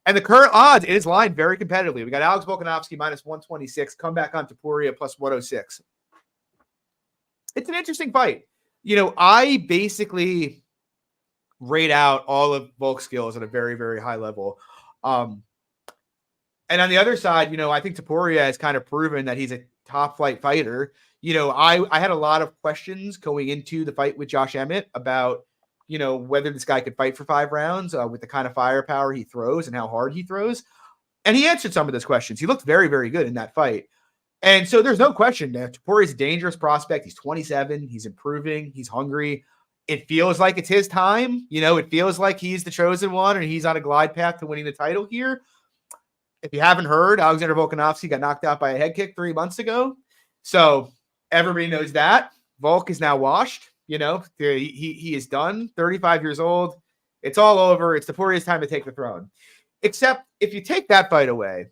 the current odds, it is lined very competitively. We got Alex Volkanovski minus 126, come back on Topuria plus 106. it's an interesting fight. I basically rate out all of Volk's skills at a very, very high level. And on the other side, I think Topuria has kind of proven that he's a top flight fighter. I had a lot of questions going into the fight with Josh Emmett about, whether this guy could fight for 5 rounds with the kind of firepower he throws and how hard he throws. And he answered some of those questions. He looked very, very good in that fight. And so there's no question that Topuria is a dangerous prospect. He's 27. He's improving. He's hungry. It feels like it's his time. It feels like he's the chosen one and he's on a glide path to winning the title here. If you haven't heard, Alexander Volkanovski got knocked out by a head kick 3 months ago. So everybody knows that. Volk is now washed. He is done. 35 years old. It's all over. It's Topuria's time to take the throne. Except if you take that fight away,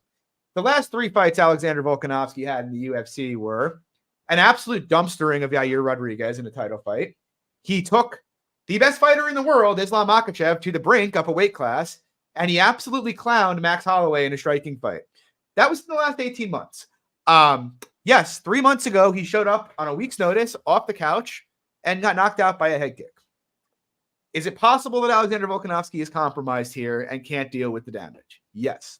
the last 3 fights Alexander Volkanovski had in the UFC were an absolute dumpstering of Yair Rodriguez in a title fight. He took the best fighter in the world, Islam Makhachev, to the brink up a weight class, and he absolutely clowned Max Holloway in a striking fight. That was in the last 18 months. Yes, 3 months ago, he showed up on a week's notice off the couch and got knocked out by a head kick. Is it possible that Alexander Volkanovski is compromised here and can't deal with the damage? Yes.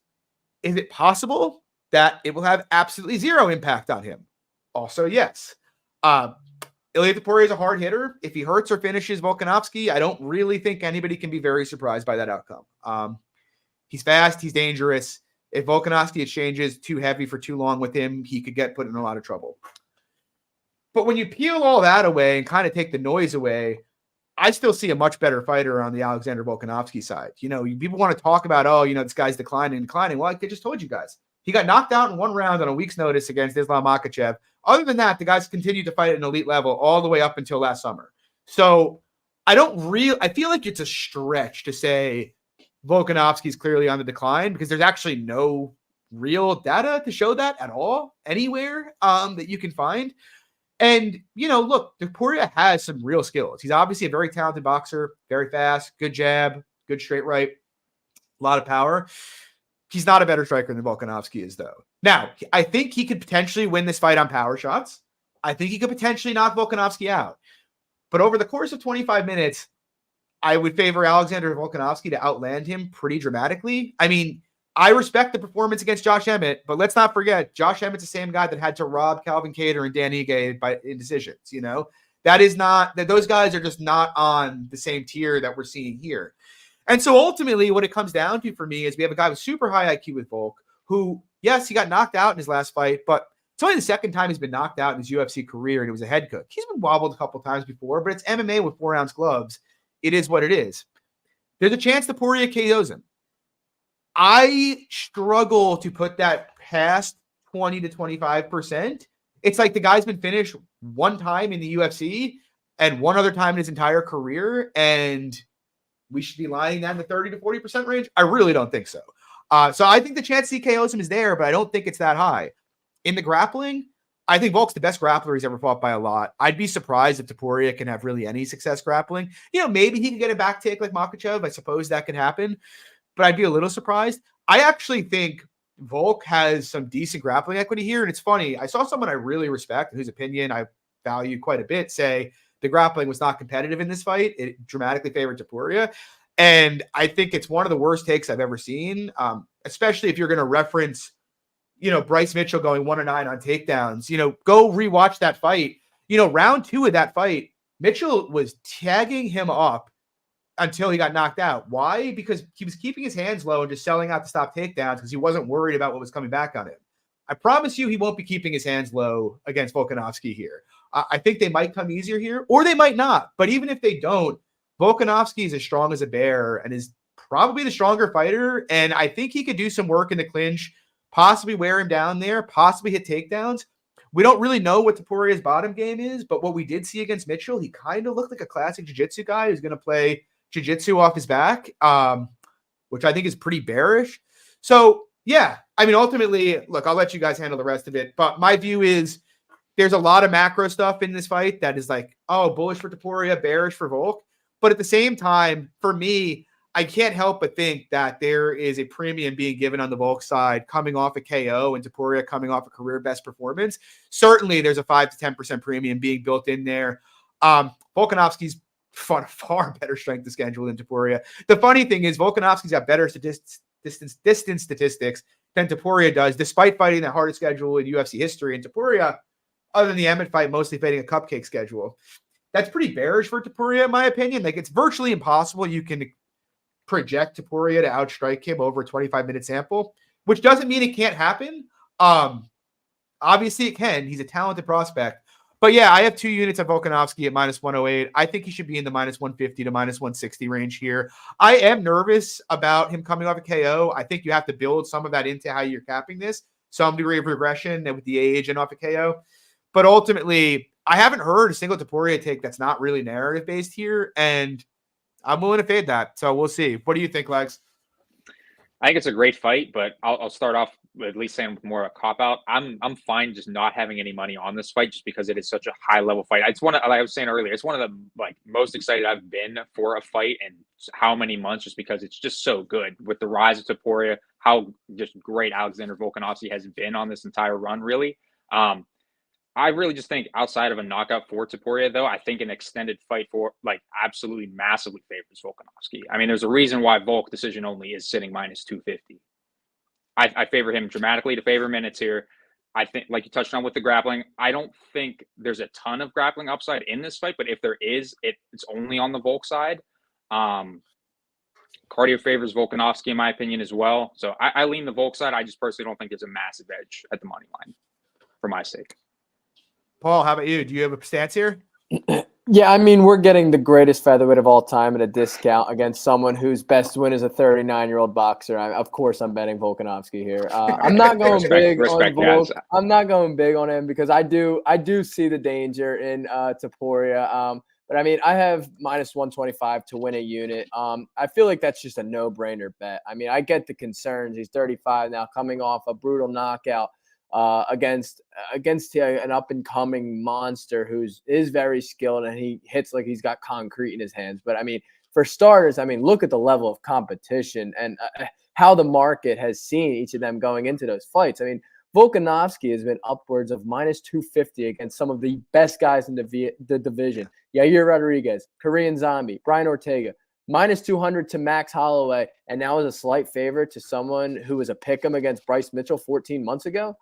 Is it possible that it will have absolutely zero impact on him? Also, yes. Ilia Topuria is a hard hitter. If he hurts or finishes Volkanovski, I don't really think anybody can be very surprised by that outcome. He's fast. He's dangerous. If Volkanovski exchanges too heavy for too long with him, he could get put in a lot of trouble. But when you peel all that away and kind of take the noise away, I still see a much better fighter on the Alexander Volkanovski side. People want to talk about, this guy's declining. Well, I just told you guys. He got knocked out in 1 round on a week's notice against Islam Makhachev. Other than that, the guys continued to fight at an elite level all the way up until last summer. So I feel like it's a stretch to say Volkanovski is clearly on the decline because there's actually no real data to show that at all anywhere that you can find. And, look, Topuria has some real skills. He's obviously a very talented boxer, very fast, good jab, good straight right, a lot of power. He's not a better striker than Volkanovski is, though. Now, I think he could potentially win this fight on power shots. I think he could potentially knock Volkanovski out. But over the course of 25 minutes, I would favor Alexander Volkanovski to outland him pretty dramatically. I mean, I respect the performance against Josh Emmett, but let's not forget, Josh Emmett's the same guy that had to rob Calvin Kattar and Dan Ige in decisions, That is not, that those guys are just not on the same tier that we're seeing here. And so ultimately what it comes down to for me is we have a guy with super high IQ with Volk who, yes, he got knocked out in his last fight, but it's only the second time he's been knocked out in his UFC career, and it was a head cook. He's been wobbled a couple times before, but it's MMA with 4-ounce gloves. It is what it is. There's a chance Topuria KOs him. I struggle to put that past 20 to 25%. It's like the guy's been finished 1 time in the UFC and 1 other time in his entire career, and we should be lying down the 30 to 40% range. I really don't think so. So I think the chance he KOs him is there, but I don't think it's that high. In the grappling, I think Volk's the best grappler he's ever fought by a lot. I'd be surprised if Topuria can have really any success grappling. Maybe he can get a back take like Makhachev. I suppose that could happen, but I'd be a little surprised. I actually think Volk has some decent grappling equity here. And it's funny. I saw someone I really respect, whose opinion I value quite a bit, say the grappling was not competitive in this fight. It dramatically favored Topuria. And I think it's one of the worst takes I've ever seen, especially if you're going to reference, Bryce Mitchell going 1-9 on takedowns. Go rewatch that fight. Round 2 of that fight, Mitchell was tagging him up until he got knocked out. Why? Because he was keeping his hands low and just selling out to stop takedowns because he wasn't worried about what was coming back on him. I promise you he won't be keeping his hands low against Volkanovski here. I think they might come easier here, or they might not. But even if they don't, Volkanovski is as strong as a bear and is probably the stronger fighter. And I think he could do some work in the clinch, possibly wear him down there, possibly hit takedowns. We don't really know what Topuria's bottom game is, but what we did see against Mitchell, he kind of looked like a classic jiu-jitsu guy who's going to play jiu-jitsu off his back, which I think is pretty bearish. So, yeah, I mean, ultimately, look, I'll let you guys handle the rest of it. But my view is there's a lot of macro stuff in this fight that is like, bullish for Topuria, bearish for Volk. But at the same time, for me, I can't help but think that there is a premium being given on the Volk side coming off a KO and Topuria coming off a career best performance. Certainly there's a 5 to 10% premium being built in there. Volkanovski's far better strength of schedule than Topuria. The funny thing is Volkanovski's got better distance statistics than Topuria does, despite fighting the hardest schedule in UFC history. And Topuria, other than the Emmett fight, mostly fighting a cupcake schedule. That's pretty bearish for Topuria, in my opinion. Like, it's virtually impossible you can project Topuria to outstrike him over a 25-minute sample, which doesn't mean it can't happen. Obviously it can. He's a talented prospect. But yeah, I have 2 units of Volkanovski at minus 108. I think he should be in the minus 150 to minus 160 range here. I am nervous about him coming off a KO. I think you have to build some of that into how you're capping this, some degree of regression with the age and off a KO. But ultimately, I haven't heard a single Topuria take that's not really narrative based here, and I'm willing to fade that. So we'll see. What do you think, Legs? I think it's a great fight, but I'll start off with at least saying more of a cop out. I'm fine just not having any money on this fight just because it is such a high level fight. It's one of, like I was saying earlier, it's one of the most excited I've been for a fight in how many months, just because it's just so good with the rise of Topuria, how just great Alexander Volkanovski has been on this entire run, really. I really just think outside of a knockout for Topuria, though, I think an extended fight for absolutely massively favors Volkanovski. I mean, there's a reason why Volk decision only is sitting minus 250. I favor him dramatically to favor minutes here. I think, like you touched on with the grappling, I don't think there's a ton of grappling upside in this fight, but if there is, it's only on the Volk side. Cardio favors Volkanovski, in my opinion, as well. So I lean the Volk side. I just personally don't think there's a massive edge at the money line for my sake. Paul, how about you? Do you have a stance here? Yeah, I mean, we're getting the greatest featherweight of all time at a discount against someone whose best win is a 39-year-old boxer. Of course, I'm betting Volkanovski here. I'm not going big on Volk. I'm not going big on him because I do see the danger in Topuria. But I mean, I have minus 125 to win a unit. I feel like that's just a no-brainer bet. I mean, I get the concerns. He's 35 now, coming off a brutal knockout against an up-and-coming monster who is very skilled, and he hits like he's got concrete in his hands. But I mean, for starters, I mean, look at the level of competition and how the market has seen each of them going into those fights. I mean, Volkanovski has been upwards of minus 250 against some of the best guys in the division. Yair Rodriguez, Korean Zombie, Brian Ortega. Minus 200 to Max Holloway, and now is a slight favorite to someone who was a pick'em against Bryce Mitchell 14 months ago.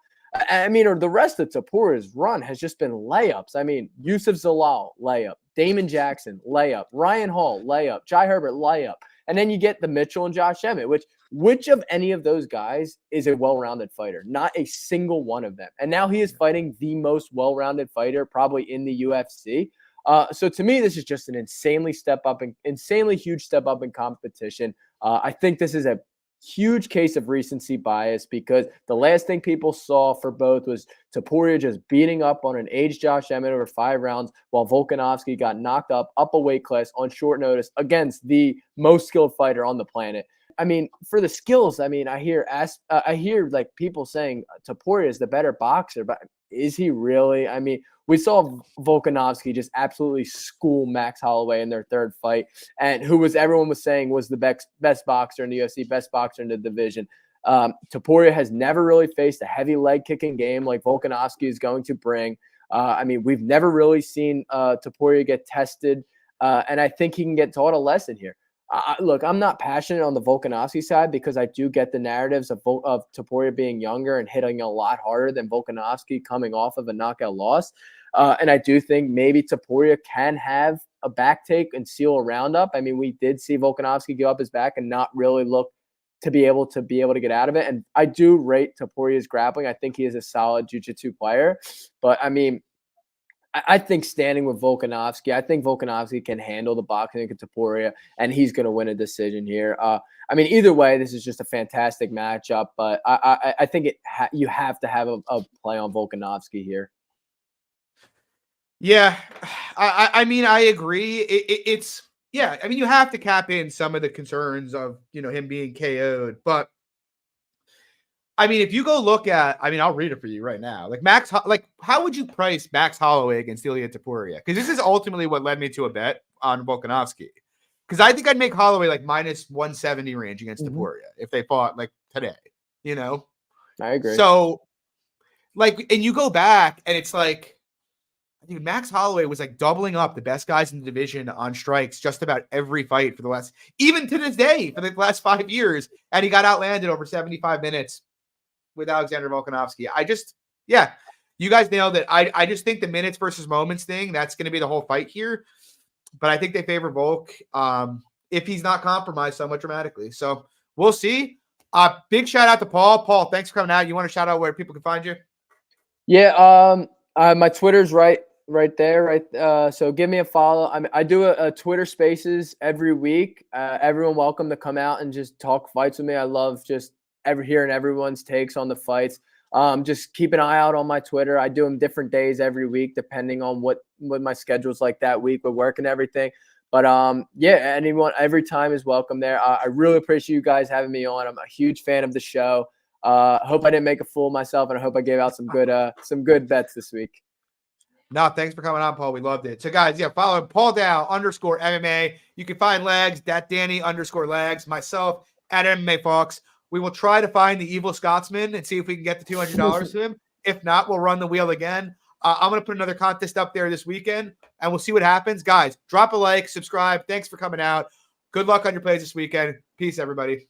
I mean, or the rest of Topuria's run has just been layups. I mean, Yusuf Zalal, layup. Damon Jackson, layup. Ryan Hall, layup. Jai Herbert, layup. And then you get the Mitchell and Josh Emmett, which of any of those guys is a well-rounded fighter? Not a single one of them. And now he is fighting the most well-rounded fighter probably in the UFC. So to me, this is just an insanely huge step up in competition. I think this is a huge case of recency bias because the last thing people saw for both was Topuria just beating up on an aged Josh Emmett over 5 rounds while Volkanovski got knocked up a weight class on short notice against the most skilled fighter on the planet. I mean, for the skills, I mean, I hear like people saying Topuria is the better boxer, but is he really? I mean, we saw Volkanovski just absolutely school Max Holloway in their third fight, and everyone was saying was the best boxer in the UFC, best boxer in the division. Topuria has never really faced a heavy leg kicking game like Volkanovski is going to bring. I mean, we've never really seen Topuria get tested, and I think he can get taught a lesson here. Look, I'm not passionate on the Volkanovski side because I do get the narratives of Topuria being younger and hitting a lot harder than Volkanovski coming off of a knockout loss. And I do think maybe Topuria can have a back take and seal a roundup. I mean, we did see Volkanovski go up his back and not really look to be able to get out of it. And I do rate Topuria's grappling. I think he is a solid jiu-jitsu player. But I mean, I think standing with Volkanovski, I think Volkanovski can handle the boxing against Topuria, and he's going to win a decision here. I mean, either way, this is just a fantastic matchup, but I think you have to have a play on Volkanovski here. Yeah, I mean, I agree. It's I mean, you have to cap in some of the concerns of, him being KO'd, but I mean, if you go look at, I mean, I'll read it for you right now. How would you price Max Holloway against Ilia Topuria? Because this is ultimately what led me to a bet on Volkanovski. Because I think I'd make Holloway like minus 170 range against Topuria if they fought like today, you know? I agree. So, like, and you go back and it's like, dude, Max Holloway was like doubling up the best guys in the division on strikes just about every fight for the last, even to this day, for the last 5 years. And he got outlanded over 75 minutes with Alexander Volkanovski. Yeah, you guys nailed it. I just think the minutes versus moments thing, that's going to be the whole fight here. But I think they favor Volk if he's not compromised somewhat dramatically. So we'll see. Big shout out to Paul. Paul, thanks for coming out. You want to shout out where people can find you? Yeah, my Twitter's right there. So give me a follow. I do a Twitter Spaces every week. Everyone welcome to come out and just talk fights with me. I love just hearing everyone's takes on the fights. Just keep an eye out on my Twitter. I do them different days every week, depending on what my schedule's like that week with work and everything. But yeah, anyone, every time is welcome there. I really appreciate you guys having me on. I'm a huge fan of the show. Hope I didn't make a fool of myself, and I hope I gave out some good bets this week. No, thanks for coming on, Paul. We loved it. So, guys, yeah, follow Paul Dal _MMA. You can find Legs, that Danny _Legs, myself at MMA Fox. We will try to find the evil Scotsman and see if we can get the $200 to him. If not, we'll run the wheel again. I'm going to put another contest up there this weekend, and we'll see what happens. Guys, drop a like, subscribe. Thanks for coming out. Good luck on your plays this weekend. Peace, everybody.